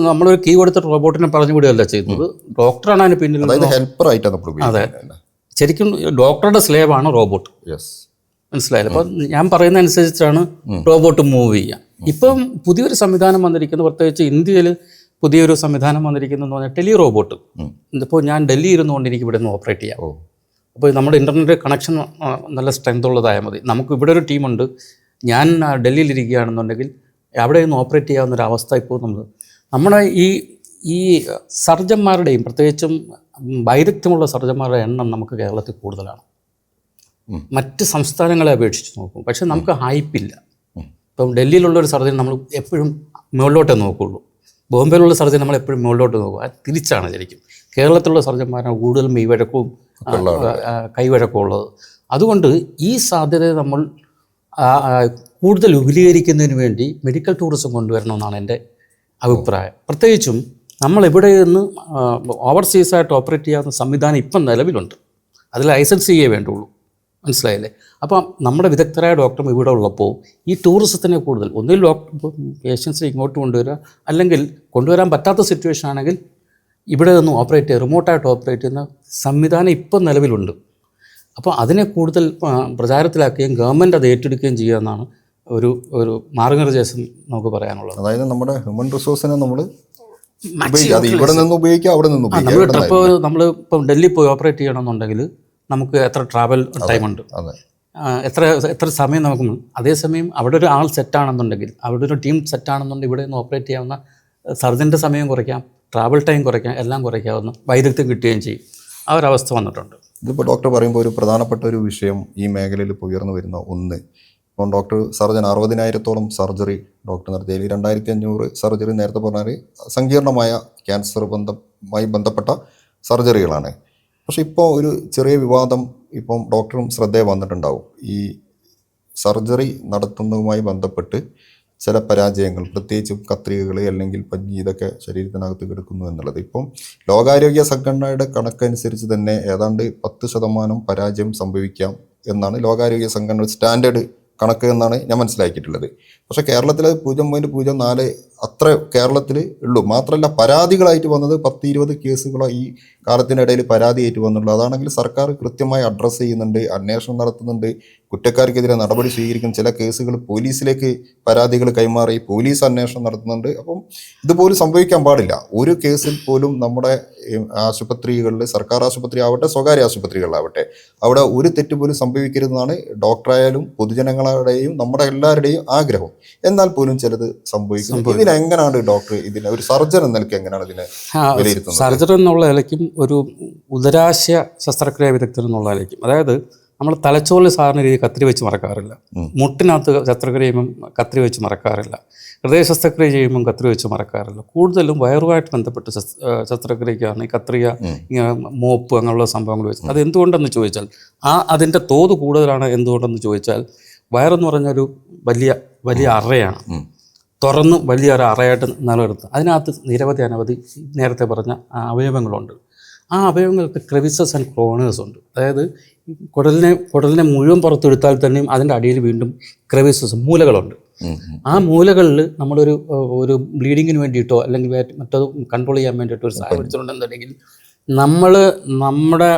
നമ്മളൊരു കീ കൊടുത്തിട്ട് റോബോട്ടിനെ പറഞ്ഞു വിടുകയല്ല ചെയ്യുന്നത്, ഡോക്ടറാണ് അതിന് പിന്നിൽ. അതായത് ഹെൽപ്പർ ആയിട്ടാണ് നമ്മൾ. അതെ, ശരിക്കും ഡോക്ടറുടെ സ്ലേവാണ് റോബോട്ട്. മനസ്സിലായില്ല? അപ്പം ഞാൻ പറയുന്ന അനുസരിച്ചാണ് റോബോട്ട് മൂവ് ചെയ്യുക. ഇപ്പം പുതിയൊരു സംവിധാനം വന്നിരിക്കുന്നു, പ്രത്യേകിച്ച് ഇന്ത്യയിൽ പുതിയൊരു സംവിധാനം വന്നിരിക്കുന്നതെന്ന് പറഞ്ഞാൽ ടെലി റോബോട്ട്. ഇപ്പോൾ ഞാൻ ഡൽഹി ഇരുന്നുകൊണ്ട് എനിക്ക് ഇവിടെ നിന്ന് ഓപ്പറേറ്റ് ചെയ്യാം. അപ്പോൾ നമ്മുടെ ഇൻ്റർനെറ്റ് കണക്ഷൻ നല്ല സ്ട്രെങ്ത് ഉള്ളതായാൽ മതി. നമുക്ക് ഇവിടെ ഒരു ടീമുണ്ട്, ഞാൻ ഡൽഹിയിലിരിക്കുകയാണെന്നുണ്ടെങ്കിൽ അവിടെ നിന്ന് ഓപ്പറേറ്റ് ചെയ്യാവുന്നൊരവസ്ഥ ഇപ്പോൾ നമ്മുടെ ഈ സർജന്മാരുടെയും പ്രത്യേകിച്ചും വൈദഗ്ധ്യമുള്ള സർജന്മാരുടെ എണ്ണം നമുക്ക് കേരളത്തിൽ കൂടുതലാണ്, മറ്റ് സംസ്ഥാനങ്ങളെ അപേക്ഷിച്ച് നോക്കും. പക്ഷേ നമുക്ക് ഹൈപ്പില്ല. ഇപ്പം ഡൽഹിയിലുള്ളൊരു സർജൻ നമ്മൾ എപ്പോഴും മുകളിലോട്ടേ നോക്കുകയുള്ളൂ, ബോംബെയിലുള്ള സർജൻ നമ്മൾ എപ്പോഴും മുകളിലോട്ട് നോക്കുക. അത് തിരിച്ചാണ് ശരിക്കും. കേരളത്തിലുള്ള സർജന്മാരാണ് കൂടുതലും മെയ്വഴക്കവും കൈവഴക്കവും ഉള്ളത്. അതുകൊണ്ട് ഈ സാധ്യതയെ നമ്മൾ കൂടുതൽ വിപുലീകരിക്കുന്നതിന് വേണ്ടി മെഡിക്കൽ ടൂറിസം കൊണ്ടുവരണമെന്നാണ് എൻ്റെ അഭിപ്രായം. പ്രത്യേകിച്ചും നമ്മളിവിടെ നിന്ന് ഓവർസീസായിട്ട് ഓപ്പറേറ്റ് ചെയ്യാവുന്ന സംവിധാനം ഇപ്പം നിലവിലുണ്ട്, അതിൽ ലൈസൻസ് ചെയ്യേ വേണ്ടുള്ളൂ. മനസ്സിലായില്ലേ? അപ്പം നമ്മുടെ വിദഗ്ധരായ ഡോക്ടർ ഇവിടെ ഉള്ളപ്പോൾ ഈ ടൂറിസത്തിനെ കൂടുതൽ ഒന്നിൽ പേഷ്യൻസിനെ ഇങ്ങോട്ട് കൊണ്ടുവരിക, അല്ലെങ്കിൽ കൊണ്ടുവരാൻ പറ്റാത്ത സിറ്റുവേഷൻ ആണെങ്കിൽ ഇവിടെ നിന്ന് ഓപ്പറേറ്റ് ചെയ്യുക, റിമോട്ടായിട്ട് ഓപ്പറേറ്റ് ചെയ്യുന്ന സംവിധാനം ഇപ്പം നിലവിലുണ്ട്. അപ്പോൾ അതിനെ കൂടുതൽ പ്രചാരത്തിലാക്കുകയും ഗവൺമെൻറ് അത് ഏറ്റെടുക്കുകയും ചെയ്യുക എന്നാണ് ഒരു മാർഗനിർദ്ദേശം നമുക്ക് പറയാനുള്ളത്. അതായത് നമ്മുടെ ഹ്യൂമൻ റിസോഴ്സിനെ നമ്മൾ ഇവിടെ നിന്ന് ഉപയോഗിക്കുക, അവിടെ നിന്ന് നമ്മൾ ട്രിപ്പ് നമ്മളിപ്പം ഡൽഹി പോയി ഓപ്പറേറ്റ് ചെയ്യണമെന്നുണ്ടെങ്കിൽ നമുക്ക് എത്ര ട്രാവൽ ടൈമുണ്ട്, എത്ര സമയം നമുക്ക്, അതേസമയം അവിടെ ഒരു ആൾ സെറ്റാണെന്നുണ്ടെങ്കിൽ, അവിടെ ഒരു ടീം സെറ്റാണെന്നുണ്ടെങ്കിൽ ഇവിടെ നിന്ന് ഓപ്പറേറ്റ് ചെയ്യാവുന്ന സർജൻ്റെ സമയം കുറയ്ക്കാം, ട്രാവൽ ടൈം കുറയ്ക്കാം, എല്ലാം കുറയ്ക്കാവുന്ന വൈദഗ്ധ്യം കിട്ടുകയും ചെയ്യും. ആ ഒരവസ്ഥ വന്നിട്ടുണ്ട്. ഇതിപ്പോൾ ഡോക്ടർ പറയുമ്പോൾ ഒരു പ്രധാനപ്പെട്ട ഒരു വിഷയം ഈ മേഖലയിൽ ഇപ്പോൾ ഉയർന്നു വരുന്ന ഒന്ന്, ഇപ്പം ഡോക്ടർ സർജൻ 60,000-ഓളം സർജറി ഡോക്ടർ നടത്തിയതിൽ 2,500 സർജറി നേരത്തെ പറഞ്ഞാൽ സങ്കീർണമായ ക്യാൻസർ ബന്ധപ്പെട്ട സർജറികളാണ്. പക്ഷെ ഇപ്പോൾ ഒരു ചെറിയ വിവാദം ഇപ്പം ഡോക്ടറും ശ്രദ്ധയെ വന്നിട്ടുണ്ടാവും. ഈ സർജറി നടത്തുന്നതുമായി ബന്ധപ്പെട്ട് ചില പരാജയങ്ങൾ, പ്രത്യേകിച്ചും കത്രികകൾ അല്ലെങ്കിൽ പഞ്ഞി, ഇതൊക്കെ ശരീരത്തിനകത്ത് കിടക്കുന്നു എന്നുള്ളത്. ഇപ്പം ലോകാരോഗ്യ സംഘടനയുടെ കണക്കനുസരിച്ച് തന്നെ ഏതാണ്ട് 10% പരാജയം സംഭവിക്കാം എന്നാണ് ലോകാരോഗ്യ സംഘടന സ്റ്റാൻഡേർഡ് കണക്ക് എന്നാണ് ഞാൻ മനസ്സിലാക്കിയിട്ടുള്ളത്. പക്ഷേ കേരളത്തിൽ 0.04 അത്ര കേരളത്തിൽ ഉള്ളൂ. മാത്രമല്ല പരാതികളായിട്ട് വന്നത് 10-20 കേസുകളോ ഈ കാലത്തിനിടയിൽ പരാതിയായിട്ട് വന്നുള്ളൂ. അതാണെങ്കിൽ സർക്കാർ കൃത്യമായി അഡ്രസ്സ് ചെയ്യുന്നുണ്ട്, അന്വേഷണം നടത്തുന്നുണ്ട്, കുറ്റക്കാർക്കെതിരെ നടപടി സ്വീകരിക്കും. ചില കേസുകൾ പോലീസിലേക്ക് പരാതികൾ കൈമാറി പോലീസ് അന്വേഷണം നടത്തുന്നുണ്ട്. അപ്പം ഇതുപോലും സംഭവിക്കാൻ പാടില്ല. ഒരു കേസിൽ പോലും നമ്മുടെ ആശുപത്രികളിൽ, സർക്കാർ ആശുപത്രി ആവട്ടെ സ്വകാര്യ ആശുപത്രികളിലാവട്ടെ, അവിടെ ഒരു തെറ്റ് പോലും സംഭവിക്കരുതെന്നാണ് ഡോക്ടറായാലും പൊതുജനങ്ങളുടെയും നമ്മുടെ എല്ലാവരുടെയും ആഗ്രഹം. എന്നാൽ പോലും ചിലത് സംഭവിക്കും. ഇതിനെങ്ങനെയാണ് ഡോക്ടർ, ഇതിനെ ഒരു സർജൻ എന്ന നിലയ്ക്ക് എങ്ങനെയാണ് ഇതിനെ വിലയിരുത്തുന്നത്? സർജൻ എന്നുള്ള നിലയ്ക്കും ഒരു ഉദരാശയ ശസ്ത്രക്രിയ വിദഗ്ധൻ എന്നുള്ള നിലയ്ക്കും, അതായത് നമ്മൾ തലച്ചോറിൽ സാധാരണ രീതി കത്രി വെച്ച് മറക്കാറില്ല, മുട്ടിനകത്ത് ശസ്ത്രക്രിയ ചെയ്യുമ്പം കത്രി വെച്ച് മറക്കാറില്ല, ഹൃദയ ശസ്ത്രക്രിയ ചെയ്യുമ്പം കത്രി വെച്ച് മറക്കാറില്ല. കൂടുതലും വയറുമായിട്ട് ബന്ധപ്പെട്ട് ശസ്ത്രക്രിയക്കാണ് ഈ കത്രിക, മോപ്പ് അങ്ങനെയുള്ള സംഭവങ്ങൾ വെച്ച്. അത് എന്തുകൊണ്ടെന്ന് ചോദിച്ചാൽ, അതിൻ്റെ തോത് കൂടുതലാണ്. എന്തുകൊണ്ടെന്ന് ചോദിച്ചാൽ, വയറെന്ന് പറഞ്ഞൊരു വലിയ അറയാണ്, തുറന്ന് വലിയൊരു അറയായിട്ട് നിലനിർത്തുക. അതിനകത്ത് അനവധി നേരത്തെ പറഞ്ഞ അവയവങ്ങളുണ്ട്. ആ അവയവങ്ങൾക്ക് ക്രെവിസസ് ആൻഡ് ക്രോണേഴ്സ് ഉണ്ട്. അതായത് കുടലിനെ മുഴുവൻ പുറത്തെടുത്താൽ തന്നെയും അതിൻ്റെ അടിയിൽ വീണ്ടും ക്രെവിസസ്, മൂലകളുണ്ട്. ആ മൂലകളിൽ നമ്മളൊരു ബ്ലീഡിങ്ങിന് വേണ്ടിയിട്ടോ അല്ലെങ്കിൽ മറ്റത് കൺട്രോൾ ചെയ്യാൻ വേണ്ടിയിട്ടോ ഒരു സഹായം എടുത്തിട്ടുണ്ടെന്നുണ്ടെങ്കിൽ, നമ്മുടെ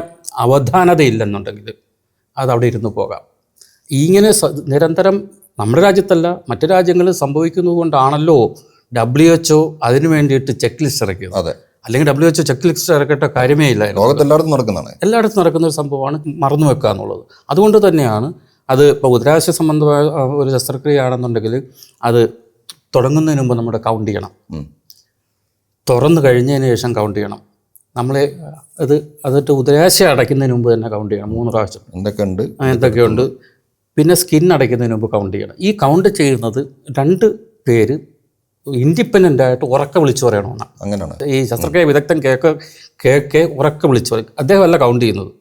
അവധാനതയില്ലെന്നുണ്ടെങ്കിൽ അതവിടെ ഇരുന്ന് പോകാം. ഇങ്ങനെ നിരന്തരം നമ്മുടെ രാജ്യത്തല്ല മറ്റു രാജ്യങ്ങളിൽ സംഭവിക്കുന്നത് കൊണ്ടാണല്ലോ WHO അതിന് വേണ്ടിയിട്ട് ചെക്ക് ലിസ്റ്റ് ഇറക്കിയത്. അല്ലെങ്കിൽ WHO ചെക്ക് ലിസ്റ്റ് ഇറക്കേണ്ട കാര്യമേ ഇല്ല. എല്ലായിടത്തും നടക്കുന്ന ഒരു സംഭവമാണ് മറന്നു വെക്കുക എന്നുള്ളത്. അതുകൊണ്ട് തന്നെയാണ് അത് ഇപ്പോൾ ഉദരാശയ സംബന്ധമായ ഒരു ശസ്ത്രക്രിയ ആണെന്നുണ്ടെങ്കിൽ അത് തുടങ്ങുന്നതിന് മുമ്പ് നമ്മുടെ കൗണ്ട് ചെയ്യണം, തുറന്നു കഴിഞ്ഞതിന് ശേഷം കൗണ്ട് ചെയ്യണം. നമ്മളെ അതിട്ട് ഉദരാശയം അടയ്ക്കുന്നതിന് മുമ്പ് തന്നെ കൗണ്ട് ചെയ്യണം 3 പ്രാവശ്യം. എന്തൊക്കെയുണ്ട്. പിന്നെ സ്കിൻ അടയ്ക്കുന്നതിന് മുമ്പ് കൗണ്ട് ചെയ്യണം. ഈ കൗണ്ട് ചെയ്യുന്നത് 2 പേര് ഇൻഡിപെൻഡൻ്റ് ആയിട്ട് ഉറക്കെ വിളിച്ചു പറയണമെന്നാണ്. അങ്ങനെയാണ് ഈ ശസ്ത്രക്രിയ വിദഗ്ധൻ കേക്ക് ഉറക്കെ വിളിച്ചു പറയും. അദ്ദേഹമല്ല കൗണ്ട് ചെയ്യുന്നത്.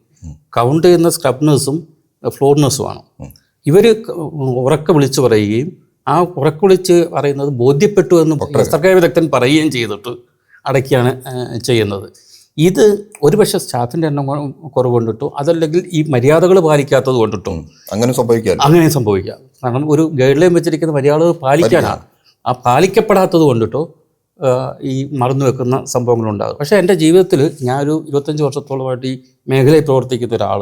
കൗണ്ട് ചെയ്യുന്ന സ്ക്രബ് നഴ്സും ഫ്ലോർ നഴ്സുമാണ്. ഇവർ ഉറക്കെ വിളിച്ചു പറയുകയും ആ ഉറക്കെ വിളിച്ച് പറയുന്നത് ബോധ്യപ്പെട്ടു എന്ന് ശസ്ത്രക്രിയ വിദഗ്ധൻ പറയുകയും ചെയ്തിട്ട് അടയ്ക്കുകയാണ് ചെയ്യുന്നത്. ഇത് ഒരുപക്ഷെ സ്റ്റാഫിൻ്റെ എണ്ണം കുറവുകൊണ്ടിട്ടോ അതല്ലെങ്കിൽ ഈ മര്യാദകൾ പാലിക്കാത്തത് കൊണ്ടിട്ടോ അങ്ങനെ സംഭവിക്കാം. കാരണം ഒരു ഗൈഡ് ലൈൻ വെച്ചിരിക്കുന്ന മര്യാദകൾ പാലിക്കാനാണ്. ആ പാലിക്കപ്പെടാത്തത് കൊണ്ടിട്ടോ ഈ മറന്നു വെക്കുന്ന സംഭവങ്ങളുണ്ടാകും. പക്ഷേ എൻ്റെ ജീവിതത്തിൽ ഞാനൊരു 25 വർഷത്തോളമായിട്ട് ഈ മേഖലയിൽ പ്രവർത്തിക്കുന്ന ഒരാൾ,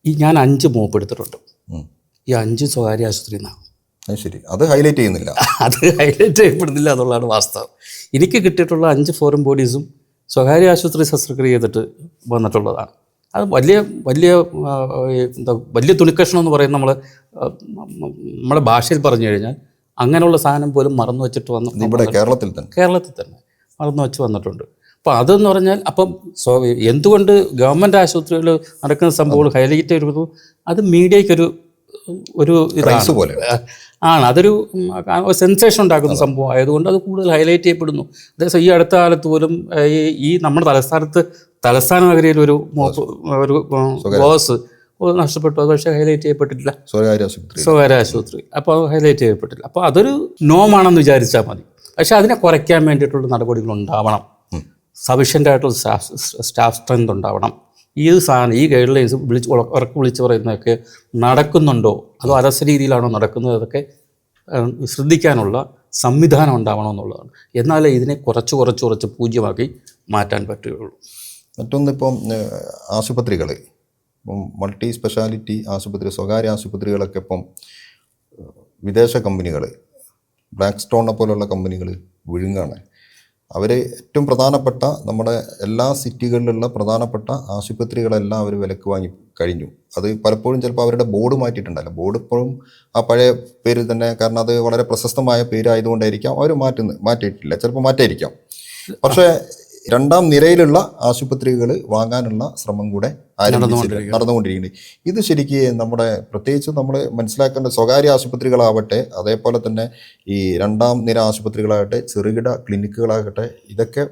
ഞാൻ 5 മോപ്പ് എടുത്തിട്ടുണ്ട്. ഈ 5 സ്വകാര്യ ആശുപത്രിയിൽ നിന്നാണ്. ശരി, അത് ഹൈലൈറ്റ് ചെയ്യുന്നില്ല. അത് ഹൈലൈറ്റ് ചെയ്യപ്പെടുന്നില്ല എന്നുള്ളതാണ് വാസ്തവം. എനിക്ക് കിട്ടിയിട്ടുള്ള 5 ഫോറിൻ ബോഡീസും സ്വകാര്യ ആശുപത്രി ശസ്ത്രക്രിയ ചെയ്തിട്ട് വന്നിട്ടുള്ളതാണ്. അത് വലിയ തുണിക്കഷ്ണം എന്ന് പറയുന്നത് നമ്മുടെ ഭാഷയിൽ പറഞ്ഞു കഴിഞ്ഞാൽ അങ്ങനെയുള്ള സാധനം പോലും മറന്നു വെച്ചിട്ട് കേരളത്തിൽ തന്നെ മറന്നു വെച്ച് വന്നിട്ടുണ്ട്. അപ്പോൾ അതെന്ന് പറഞ്ഞാൽ എന്തുകൊണ്ട് ഗവൺമെൻറ് ആശുപത്രികളിൽ നടക്കുന്ന സംഭവങ്ങൾ ഹൈലൈറ്റ് ചെയ്തു, അത് മീഡിയയ്ക്കൊരു ഇതാണ്, അതൊരു സെൻസേഷൻ ഉണ്ടാക്കുന്ന സംഭവം ആയതുകൊണ്ട് അത് കൂടുതൽ ഹൈലൈറ്റ് ചെയ്യപ്പെടുന്നു. അതേസമയം ഈ അടുത്ത കാലത്ത് പോലും ഈ നമ്മുടെ തലസ്ഥാന നഗരിയിൽ ഒരു ബോസ് നഷ്ടപ്പെട്ടു. അത് പക്ഷേ ഹൈലൈറ്റ് ചെയ്യപ്പെട്ടിട്ടില്ല, സ്വകാര്യ ആശുപത്രി. അപ്പോൾ അത് ഹൈലൈറ്റ് ചെയ്യപ്പെട്ടില്ല. അപ്പോൾ അതൊരു നോമാണെന്ന് വിചാരിച്ചാൽ മതി. പക്ഷെ അതിനെ കുറയ്ക്കാൻ വേണ്ടിയിട്ടുള്ള നടപടികൾ ഉണ്ടാവണം. സഫീഷ്യൻ്റ് ആയിട്ടുള്ള സ്റ്റാഫ് സ്ട്രെങ്ത് ഉണ്ടാവണം. ഈ ഗൈഡ് ലൈൻസ് വിളിച്ച് പറയുന്നതൊക്കെ നടക്കുന്നുണ്ടോ അതോ അരസ രീതിയിലാണോ നടക്കുന്നത്, അതൊക്കെ ശ്രദ്ധിക്കാനുള്ള സംവിധാനം ഉണ്ടാവണമെന്നുള്ളതാണ്. എന്നാലേ ഇതിനെ കുറച്ച് പൂജ്യമാക്കി മാറ്റാൻ പറ്റുകയുള്ളൂ. മറ്റൊന്ന്, ഇപ്പം ആശുപത്രികൾ മൾട്ടി സ്പെഷ്യാലിറ്റി ആശുപത്രി, സ്വകാര്യ ആശുപത്രികളൊക്കെ ഇപ്പം വിദേശ കമ്പനികൾ, ബ്ലാക്ക് സ്റ്റോണിനെ പോലുള്ള കമ്പനികൾ വിഴുങ്ങാണ്. അവർ ഏറ്റവും പ്രധാനപ്പെട്ട നമ്മുടെ എല്ലാ സിറ്റികളിലുള്ള പ്രധാനപ്പെട്ട ആശുപത്രികളെല്ലാം അവർ വിലക്ക് വാങ്ങി കഴിഞ്ഞു. അത് പലപ്പോഴും ചിലപ്പോൾ അവരുടെ ബോർഡ് മാറ്റിയിട്ടുണ്ടല്ലോ, ബോർഡ് ഇപ്പോഴും ആ പഴയ പേര് തന്നെ, കാരണം അത് വളരെ പ്രശസ്തമായ പേരായതുകൊണ്ടായിരിക്കാം അവർ മാറ്റിയിട്ടില്ല, ചിലപ്പോൾ മാറ്റായിരിക്കാം. പക്ഷേ രണ്ടാം നിരയിലുള്ള ആശുപത്രികൾ വാങ്ങാനുള്ള ശ്രമം കൂടെ നടന്നുകൊണ്ടിരിക്കുന്നുണ്ട്. ഇത് ശരിക്കും നമ്മുടെ പ്രത്യേകിച്ച് നമ്മൾ മനസ്സിലാക്കേണ്ട സ്വകാര്യ ആശുപത്രികളാവട്ടെ, അതേപോലെ തന്നെ ഈ രണ്ടാം നിര ആശുപത്രികളാകട്ടെ, ചെറുകിട ക്ലിനിക്കുകളാകട്ടെ, ഇതൊക്കെ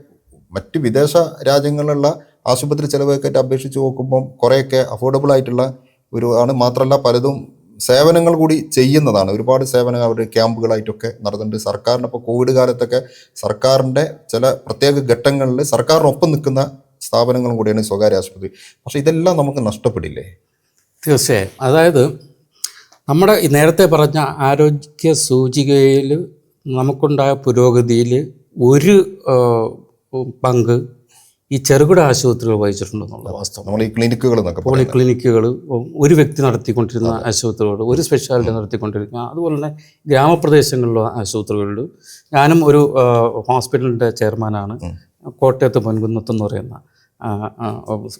മറ്റ് വിദേശ രാജ്യങ്ങളിലുള്ള ആശുപത്രി ചിലവൊക്കെ അപേക്ഷിച്ച് നോക്കുമ്പം കുറേയൊക്കെ അഫോർഡബിൾ ആയിട്ടുള്ള ആണ്. മാത്രമല്ല പലതും സേവനങ്ങൾ കൂടി ചെയ്യുന്നതാണ്. ഒരുപാട് സേവനങ്ങൾ അവർ ക്യാമ്പുകളായിട്ടൊക്കെ നടത്തുന്നുണ്ട്. സർക്കാരിന് ഇപ്പോൾ കോവിഡ് കാലത്തൊക്കെ സർക്കാരിൻ്റെ ചില പ്രത്യേക ഘട്ടങ്ങളിൽ സർക്കാരിനൊപ്പം നിൽക്കുന്ന സ്ഥാപനങ്ങളും കൂടിയാണ് സ്വകാര്യ ആശുപത്രി. പക്ഷേ ഇതെല്ലാം നമുക്ക് നഷ്ടപ്പെടില്ലേ? തീർച്ചയായും. അതായത് നമ്മുടെ നേരത്തെ പറഞ്ഞ ആരോഗ്യ സൂചികയിൽ നമുക്കുണ്ടായ പുരോഗതിയിൽ ഒരു പങ്ക് ഈ ചെറുകിട ആശുപത്രികൾ വഹിച്ചിട്ടുണ്ടെന്നുള്ള വാസ്തവം. നമ്മൾ ഈ ക്ലിനിക്കുകൾ പോളിക്ലിനിക്കുകൾ, ഒരു വ്യക്തി നടത്തിക്കൊണ്ടിരുന്ന ആശുപത്രികൾ, ഒരു സ്പെഷ്യാലിറ്റി നടത്തിക്കൊണ്ടിരിക്കുന്ന, അതുപോലെ തന്നെ ഗ്രാമപ്രദേശങ്ങളിലുള്ള ആശുപത്രികളിൽ. ഞാനും ഒരു ഹോസ്പിറ്റലിൻ്റെ ചെയർമാനാണ്, കോട്ടയത്ത് പൊൻകുന്നത്ത് എന്ന് പറയുന്ന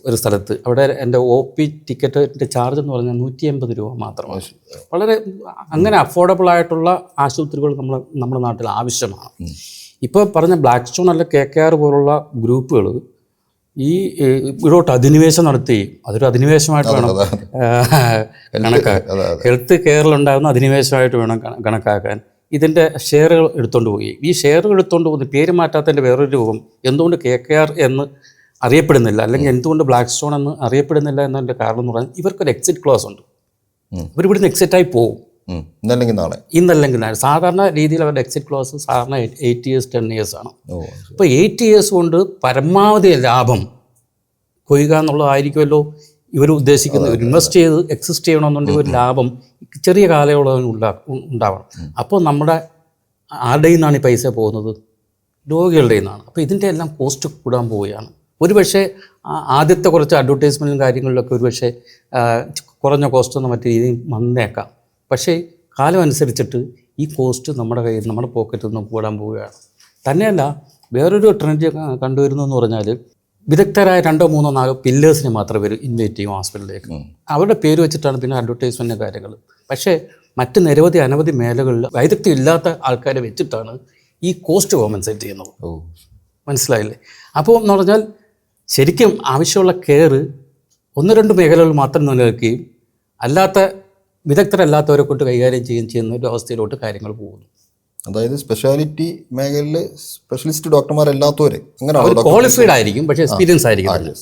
ഒരു സ്ഥലത്ത്. അവിടെ എൻ്റെ OP ടിക്കറ്റിൻ്റെ ചാർജ് എന്ന് പറഞ്ഞാൽ 180 രൂപ മാത്രമാണ്. വളരെ അങ്ങനെ അഫോർഡബിൾ ആയിട്ടുള്ള ആശുപത്രികൾ നമ്മുടെ നാട്ടിൽ ആവശ്യമാണ്. ഇപ്പോൾ പറഞ്ഞ ബ്ലാക്ക് സ്റ്റോൺ അല്ല KKR പോലുള്ള ഗ്രൂപ്പുകൾ ഈ ഇവിടോട്ട് അധിനിവേശം നടത്തി, അതൊരു അധിനിവേശമായിട്ട് വേണം കണക്കാക്കാൻ. ഹെൽത്ത് കെയറിലുണ്ടാകുന്ന അധിനിവേശമായിട്ട് വേണം കണക്കാക്കാൻ. ഇതിൻ്റെ ഷെയറുകൾ എടുത്തുകൊണ്ട് പോയി. ഈ ഷെയറുകൾ എടുത്തുകൊണ്ട് പോകുന്ന പേര് മാറ്റാത്തതിൻ്റെ വേറൊരു രൂപം, എന്തുകൊണ്ട് KKR എന്ന് അറിയപ്പെടുന്നില്ല, അല്ലെങ്കിൽ എന്തുകൊണ്ട് ബ്ലാക്ക് സ്റ്റോൺ എന്ന് അറിയപ്പെടുന്നില്ല എന്നതിൻ്റെ കാരണം എന്ന് പറഞ്ഞാൽ ഇവർക്കൊരു എക്സിറ്റ് ക്ലോസ് ഉണ്ട്. ഇവരിവിടുന്ന് എക്സിറ്റായി പോകും ഇന്നല്ലെങ്കിൽ നാളെ. സാധാരണ രീതിയിൽ അവരുടെ എക്സിറ്റ് ക്ലോസ് സാധാരണ 8 years 10 years ആണ്. ഇപ്പോൾ 8 years കൊണ്ട് പരമാവധി ലാഭം കൊയ്യുക എന്നുള്ളതായിരിക്കുമല്ലോ ഇവർ ഉദ്ദേശിക്കുന്നത്. ഇൻവെസ്റ്റ് ചെയ്ത് എക്സിസ്റ്റ് ചെയ്യണമെന്നുണ്ടെങ്കിൽ ഒരു ലാഭം ചെറിയ കാലയളവിൽ ഉണ്ടാവണം. അപ്പോൾ നമ്മുടെ ആരുടെ നിന്നാണ് ഈ പൈസ പോകുന്നത്? രോഗികളുടെ നിന്നാണ്. അപ്പോൾ ഇതിൻ്റെ എല്ലാം കോസ്റ്റ് കൂടാൻ പോവുകയാണ്. ഒരുപക്ഷെ ആദ്യത്തെ കുറച്ച് അഡ്വർടൈസ്മെൻറ്റും കാര്യങ്ങളിലൊക്കെ ഒരുപക്ഷെ കുറഞ്ഞ കോസ്റ്റൊന്നും മറ്റു രീതിയിൽ വന്നേക്കാം. പക്ഷേ കാലം അനുസരിച്ചിട്ട് ഈ കോസ്റ്റ് നമ്മുടെ കയ്യിൽ, നമ്മുടെ പോക്കറ്റിൽ നിന്ന് കൂടാൻ പോവുകയാണ്. തന്നെയല്ല, വേറൊരു ട്രെൻഡ് കണ്ടുവരുന്നതെന്ന് പറഞ്ഞാൽ വിദഗ്ധരായ 2 3 4 പില്ലേഴ്സിനെ മാത്രം ഇവർ ഇൻവൈറ്റ് ചെയ്യും ഹോസ്പിറ്റലിലേക്ക്. അവരുടെ പേര് വെച്ചിട്ടാണ് പിന്നെ അഡ്വർടൈസ്മെൻറ്റ് കാര്യങ്ങൾ. പക്ഷേ മറ്റ് നിരവധി അനവധി മേഖലകളിൽ വൈദഗ്ധ്യം ഇല്ലാത്ത ആൾക്കാരെ വെച്ചിട്ടാണ് ഈ കോസ്റ്റ് കോമ്പൻസേറ്റ് ചെയ്യുന്നത്. മനസ്സിലായില്ലേ? അപ്പോൾ എന്ന് പറഞ്ഞാൽ ശരിക്കും ആവശ്യമുള്ള കെയർ 1-2 മേഖലകളിൽ മാത്രം നിലനിൽക്കുകയും അല്ലാത്ത വിദഗ്ധരല്ലാത്തവരെ കൊണ്ട് കൈകാര്യം ചെയ്യുന്ന ഒരു അവസ്ഥയിലോട്ട് കാര്യങ്ങൾ പോകുന്നു. അതായത് സ്പെഷ്യാലിറ്റി മേഖലയിൽ സ്പെഷ്യലിസ്റ്റ് ഡോക്ടർമാരല്ലാത്തവർ അവർ ക്വാളിഫൈഡ് ആയിരിക്കും, പക്ഷേ എക്സ്പീരിയൻസ് ആയിരിക്കും.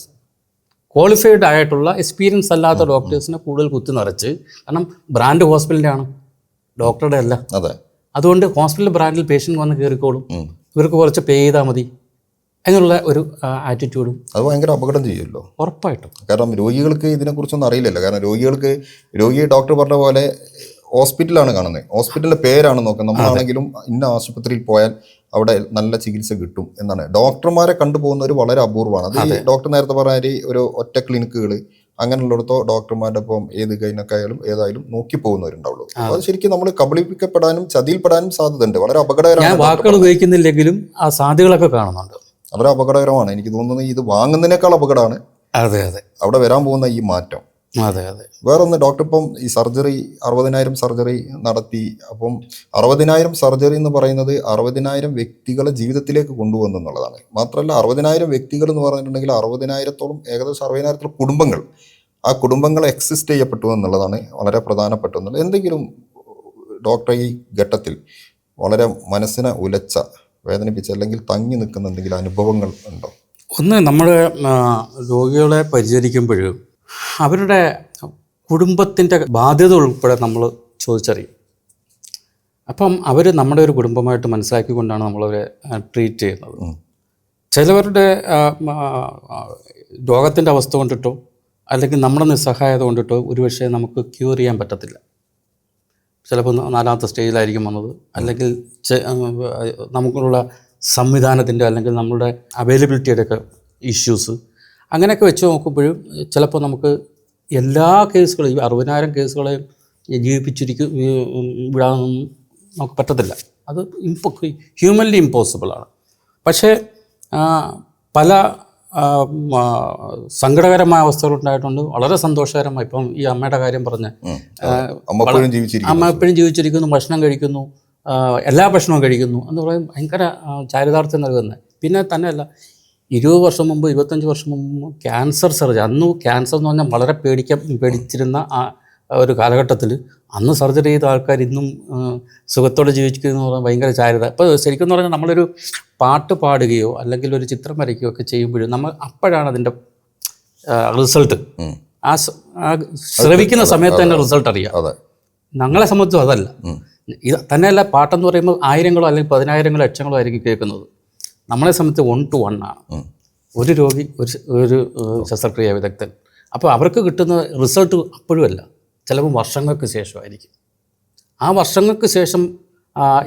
ക്വാളിഫൈഡ് ആയിട്ടുള്ള എക്സ്പീരിയൻസ് അല്ലാത്ത ഡോക്ടേഴ്സിനെ കൂടുതൽ കുത്തി നിറച്ച്, കാരണം ബ്രാൻഡ് ഹോസ്പിറ്റലിൻ്റെ ആണ്, ഡോക്ടറുടെ അല്ല. അതുകൊണ്ട് ഹോസ്പിറ്റൽ ബ്രാൻഡിൽ പേഷ്യൻ്റ് വന്ന് കയറിക്കോളും, ഇവർക്ക് കുറച്ച് പേ ചെയ്താൽ മതി എന്നുള്ള ഒരു ആറ്റിറ്റ്യൂഡും അത് ഭയങ്കര അപകടം ചെയ്യുമല്ലോ. ഉറപ്പായിട്ടും. കാരണം രോഗികൾക്ക് ഇതിനെക്കുറിച്ചൊന്നും അറിയില്ലല്ലോ. കാരണം രോഗിയെ ഡോക്ടർ പറഞ്ഞ പോലെ ഹോസ്പിറ്റലാണ് കാണുന്നത്, ഹോസ്പിറ്റലിൻ്റെ പേരാണ് നോക്കുന്നത്. നമ്മളാണെങ്കിലും ഇന്ന ആശുപത്രിയിൽ പോയാൽ അവിടെ നല്ല ചികിത്സ കിട്ടും എന്നാണ്. ഡോക്ടർമാരെ കണ്ടുപോകുന്നവർ വളരെ അപൂർവമാണ്. അത് ഡോക്ടർ നേരത്തെ പറഞ്ഞ ഒരു ഒറ്റ ക്ലിനിക്കുകൾ അങ്ങനെയുള്ളിടത്തോ ഡോക്ടർമാരുടെ ഒപ്പം ഏത് ഗൈനക്കായാലും ഏതായാലും നോക്കി പോകുന്നവരുണ്ടാവുള്ളൂ. അത് ശരിക്കും നമ്മൾ കബളിപ്പിക്കപ്പെടാനും ചതിയിൽപ്പെടാനും സാധ്യതയുണ്ട്. വളരെ അപകടകരമാണ്. വാക്കുകൾ ഉപയോഗിക്കുന്നില്ലെങ്കിലും ആ സാധ്യതകളൊക്കെ കാണുന്നുണ്ട്. വളരെ അപകടകരമാണ്. എനിക്ക് തോന്നുന്നത് ഇത് വാങ്ങുന്നതിനേക്കാൾ അപകടമാണ് അവിടെ വരാൻ പോകുന്ന ഈ മാറ്റം. വേറൊന്ന്, ഡോക്ടർ ഇപ്പം ഈ സർജറി 60,000 സർജറി നടത്തി. അപ്പം 60,000 സർജറി എന്ന് പറയുന്നത് 60,000 വ്യക്തികളെ ജീവിതത്തിലേക്ക് കൊണ്ടുവന്നു എന്നുള്ളതാണ്. മാത്രമല്ല 60,000 വ്യക്തികൾ എന്ന് പറഞ്ഞിട്ടുണ്ടെങ്കിൽ 60,000-ഓളം, ഏകദേശം 60,000-ഓളം കുടുംബങ്ങൾ, ആ കുടുംബങ്ങൾ എക്സിസ്റ്റ് ചെയ്യപ്പെട്ടു എന്നുള്ളതാണ് വളരെ പ്രധാനപ്പെട്ട എന്നുള്ളത്. എന്തെങ്കിലും ഡോക്ടർ ഈ ഘട്ടത്തിൽ വളരെ മനസ്സിനെ ഉലച്ച, വേദനിപ്പിച്ച, അല്ലെങ്കിൽ തങ്ങി നിൽക്കുന്ന എന്തെങ്കിലും അനുഭവങ്ങൾ ഉണ്ടോ? ഒന്ന്, നമ്മുടെ രോഗികളെ പരിചരിക്കുമ്പോൾ അവരുടെ കുടുംബത്തിൻ്റെ ബാധ്യത ഉൾപ്പെടെ നമ്മൾ ചോദിച്ചറിയും. അപ്പം അവർ നമ്മുടെ ഒരു കുടുംബമായിട്ട് മനസ്സിലാക്കിക്കൊണ്ടാണ് നമ്മളവരെ ട്രീറ്റ് ചെയ്യുന്നത്. ചിലവരുടെ രോഗത്തിൻ്റെ അവസ്ഥ കൊണ്ടിട്ടോ അല്ലെങ്കിൽ നമ്മുടെ നിസ്സഹായത കൊണ്ടിട്ടോ ഒരുപക്ഷെ നമുക്ക് ക്യൂർ ചെയ്യാൻ പറ്റത്തില്ല. ചിലപ്പോൾ 4ാമത്തെ സ്റ്റേജിലായിരിക്കും വന്നത്, അല്ലെങ്കിൽ നമുക്കുള്ള സംവിധാനത്തിൻ്റെ അല്ലെങ്കിൽ നമ്മളുടെ അവൈലബിലിറ്റിയുടെ ഒക്കെ ഇഷ്യൂസ്, അങ്ങനെയൊക്കെ വെച്ച് നോക്കുമ്പോഴും ചിലപ്പോൾ നമുക്ക് എല്ലാ കേസുകളും ഈ 60,000 കേസുകളെ ജീവിപ്പിച്ചിരിക്കും വിടാനൊന്നും നമുക്ക് പറ്റത്തില്ല. അത് ഹ്യൂമൻലി ഇമ്പോസിബിളാണ്. പക്ഷേ പല സങ്കടകരമായ അവസ്ഥകളുണ്ടായിട്ടുണ്ട്. വളരെ സന്തോഷകരമായി. ഇപ്പം ഈ അമ്മയുടെ കാര്യം പറഞ്ഞ് അമ്മ എപ്പോഴും ജീവിച്ചിരിക്കുന്നു, ഭക്ഷണം കഴിക്കുന്നു, എല്ലാ ഭക്ഷണവും കഴിക്കുന്നു എന്ന് പറയും. ഭയങ്കര ചാരിതാർത്ഥ്യം നൽകുന്നത്. പിന്നെ തന്നെയല്ല, 20 വർഷം മുമ്പ് 25 വർഷം മുമ്പ് ക്യാൻസർ സർജറി, അന്ന് ക്യാൻസർ എന്ന് പറഞ്ഞാൽ വളരെ പേടിച്ചിരുന്ന ഒരു കാലഘട്ടത്തിൽ അന്ന് സർജറി ചെയ്ത ആൾക്കാർ ഇന്നും സുഖത്തോടെ ജീവിക്കുന്നു എന്ന് പറഞ്ഞാൽ ഭയങ്കര ചാരിത. ഇപ്പോൾ ശരിക്കും എന്ന് പറഞ്ഞാൽ നമ്മളൊരു പാട്ട് പാടുകയോ അല്ലെങ്കിൽ ഒരു ചിത്രം വരയ്ക്കുകയോ ഒക്കെ ചെയ്യുമ്പോഴും നമ്മൾ അപ്പോഴാണ് അതിൻ്റെ റിസൾട്ട്, ശ്രവിക്കുന്ന സമയത്ത് തന്നെ റിസൾട്ട് അറിയാം. ഞങ്ങളെ സംബന്ധിച്ചും അതല്ല. ഇത് തന്നെയല്ല, പാട്ടെന്ന് പറയുമ്പോൾ ആയിരങ്ങളോ അല്ലെങ്കിൽ 10,000 ലക്ഷങ്ങളോ ആയിരിക്കും കേൾക്കുന്നത്. നമ്മളെ സംബന്ധിച്ച് 1 to 1 ആണ്. ഒരു രോഗി, ഒരു ശസ്ത്രക്രിയ വിദഗ്ധൻ. അപ്പോൾ അവർക്ക് കിട്ടുന്ന റിസൾട്ട് അപ്പോഴും അല്ല, ചിലപ്പോൾ വർഷങ്ങൾക്ക് ശേഷമായിരിക്കും. ആ വർഷങ്ങൾക്ക് ശേഷം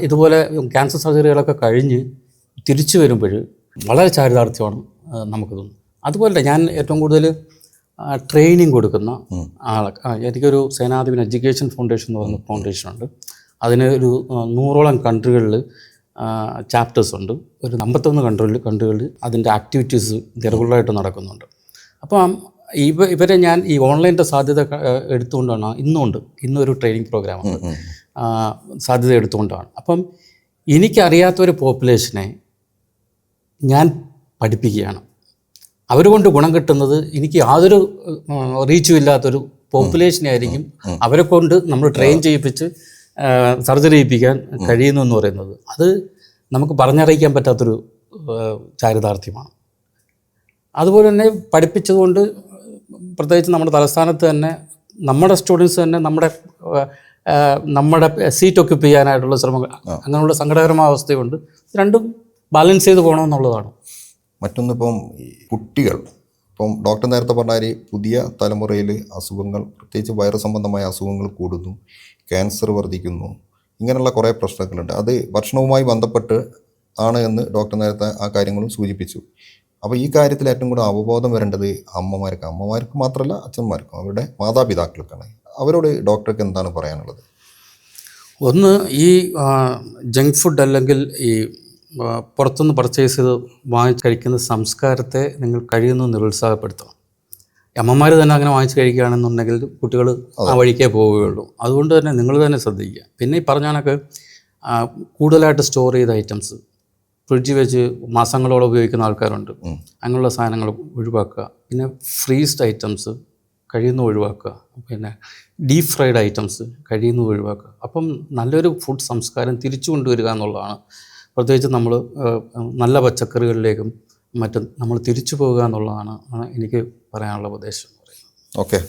ഇതുപോലെ ക്യാൻസർ സർജറികളൊക്കെ കഴിഞ്ഞ് തിരിച്ചു വരുമ്പോൾ വളരെ ചാരിതാർത്ഥ്യമാണ് നമുക്ക് തോന്നുന്നത്. അതുപോലെ ഞാൻ ഏറ്റവും കൂടുതൽ ട്രെയിനിങ് കൊടുക്കുന്ന എനിക്കൊരു സേനാധിപൻ എഡ്യൂക്കേഷൻ ഫൗണ്ടേഷൻ എന്ന് പറയുന്ന ഫൗണ്ടേഷനുണ്ട്. അതിന് ഒരു 100ഓളം കൺട്രികളിൽ ചാപ്റ്റേഴ്സ് ഉണ്ട്. ഒരു 51 കൺട്രികളിൽ അതിൻ്റെ ആക്ടിവിറ്റീസ് റെഗുലറായിട്ട് നടക്കുന്നുണ്ട്. അപ്പം ഇവരെ ഞാൻ ഈ ഓൺലൈൻ്റെ സാധ്യത എടുത്തുകൊണ്ടാണ് ഇന്നൊരു ട്രെയിനിങ് പ്രോഗ്രാമുണ്ട്, സാധ്യത എടുത്തുകൊണ്ടാണ്. അപ്പം എനിക്കറിയാത്തൊരു പോപ്പുലേഷനെ ഞാൻ പഠിപ്പിക്കുകയാണ്. അവരുകൊണ്ട് ഗുണം കിട്ടുന്നത് എനിക്ക് യാതൊരു റീച്ചും ഇല്ലാത്തൊരു പോപ്പുലേഷനെ ആയിരിക്കും അവരെ കൊണ്ട് നമ്മൾ ട്രെയിൻ ചെയ്യിപ്പിച്ച് സർജറി ചെയ്യിപ്പിക്കാൻ കഴിയുന്നു എന്ന് പറയുന്നത്. അത് നമുക്ക് പറഞ്ഞറിയിക്കാൻ പറ്റാത്തൊരു ചാരിതാർത്ഥ്യമാണ്. അതുപോലെ തന്നെ പഠിപ്പിച്ചതുകൊണ്ട് പ്രത്യേകിച്ച് നമ്മുടെ തലസ്ഥാനത്ത് തന്നെ നമ്മുടെ സ്റ്റുഡൻസ് തന്നെ നമ്മുടെ സീറ്റ് ഒക്യുപ്പ് ചെയ്യാനായിട്ടുള്ള ശ്രമങ്ങൾ, അങ്ങനെയുള്ള സങ്കടകരമായ അവസ്ഥയുണ്ട്. രണ്ടും ബാലൻസ് ചെയ്ത് പോകണമെന്നുള്ളതാണ്. മറ്റൊന്നിപ്പം കുട്ടികൾ, ഇപ്പം ഡോക്ടർ നേരത്തെ പറഞ്ഞാൽ പുതിയ തലമുറയിൽ അസുഖങ്ങൾ, പ്രത്യേകിച്ച് വൈറസ് സംബന്ധമായ അസുഖങ്ങൾ കൂടുന്നു, ക്യാൻസർ വർദ്ധിക്കുന്നു, ഇങ്ങനെയുള്ള കുറേ പ്രശ്നങ്ങളുണ്ട്. അത് ഭക്ഷണവുമായി ബന്ധപ്പെട്ട് ആണ് എന്ന് ഡോക്ടർ നേരത്തെ ആ കാര്യങ്ങളും സൂചിപ്പിച്ചു. അപ്പോൾ ഈ കാര്യത്തിൽ ഏറ്റവും കൂടുതൽ അവബോധം വരേണ്ടത് അമ്മമാർക്ക് മാത്രമല്ല അച്ഛന്മാർക്കും അവരുടെ മാതാപിതാക്കൾക്കാണ്. അവരോട് ഡോക്ടർക്ക് എന്താണ് പറയാനുള്ളത്? ഒന്ന്, ഈ ജങ്ക് ഫുഡ് അല്ലെങ്കിൽ ഈ പുറത്തുനിന്ന് പർച്ചേസ് ചെയ്ത് വാങ്ങിച്ച് കഴിക്കുന്ന സംസ്കാരത്തെ നിങ്ങൾ കഴിയുന്നത് നിരുത്സാഹപ്പെടുത്തണം. അമ്മമാർ തന്നെ അങ്ങനെ വാങ്ങിച്ച് കഴിക്കുകയാണെന്നുണ്ടെങ്കിൽ കുട്ടികൾ ആ വഴിക്കേ പോവുകയുള്ളൂ. അതുകൊണ്ട് തന്നെ നിങ്ങൾ തന്നെ ശ്രദ്ധിക്കുക. പിന്നെ ഈ പറഞ്ഞാണൊക്കെ കൂടുതലായിട്ട് സ്റ്റോർ ചെയ്ത ഐറ്റംസ് ഫ്രിഡ്ജ് വെച്ച് മാസങ്ങളോളം ഉപയോഗിക്കുന്ന ആൾക്കാരുണ്ട്. അങ്ങനെയുള്ള സാധനങ്ങൾ ഒഴിവാക്കുക. പിന്നെ ഫ്രീസ്ഡ് ഐറ്റംസ് കഴിയുന്ന ഒഴിവാക്കുക. പിന്നെ ഡീപ് ഫ്രൈഡ് ഐറ്റംസ് കഴിയുന്ന ഒഴിവാക്കുക. അപ്പം നല്ലൊരു ഫുഡ് സംസ്കാരം തിരിച്ചു കൊണ്ടുവരിക എന്നുള്ളതാണ്. പ്രത്യേകിച്ച് നമ്മൾ നല്ല പച്ചക്കറികളിലേക്കും മറ്റും നമ്മൾ തിരിച്ചു പോകുക എന്നുള്ളതാണ് എനിക്ക് പറയാനുള്ള ഉപദേശം എന്ന് പറയുന്നത്. ഓക്കെ.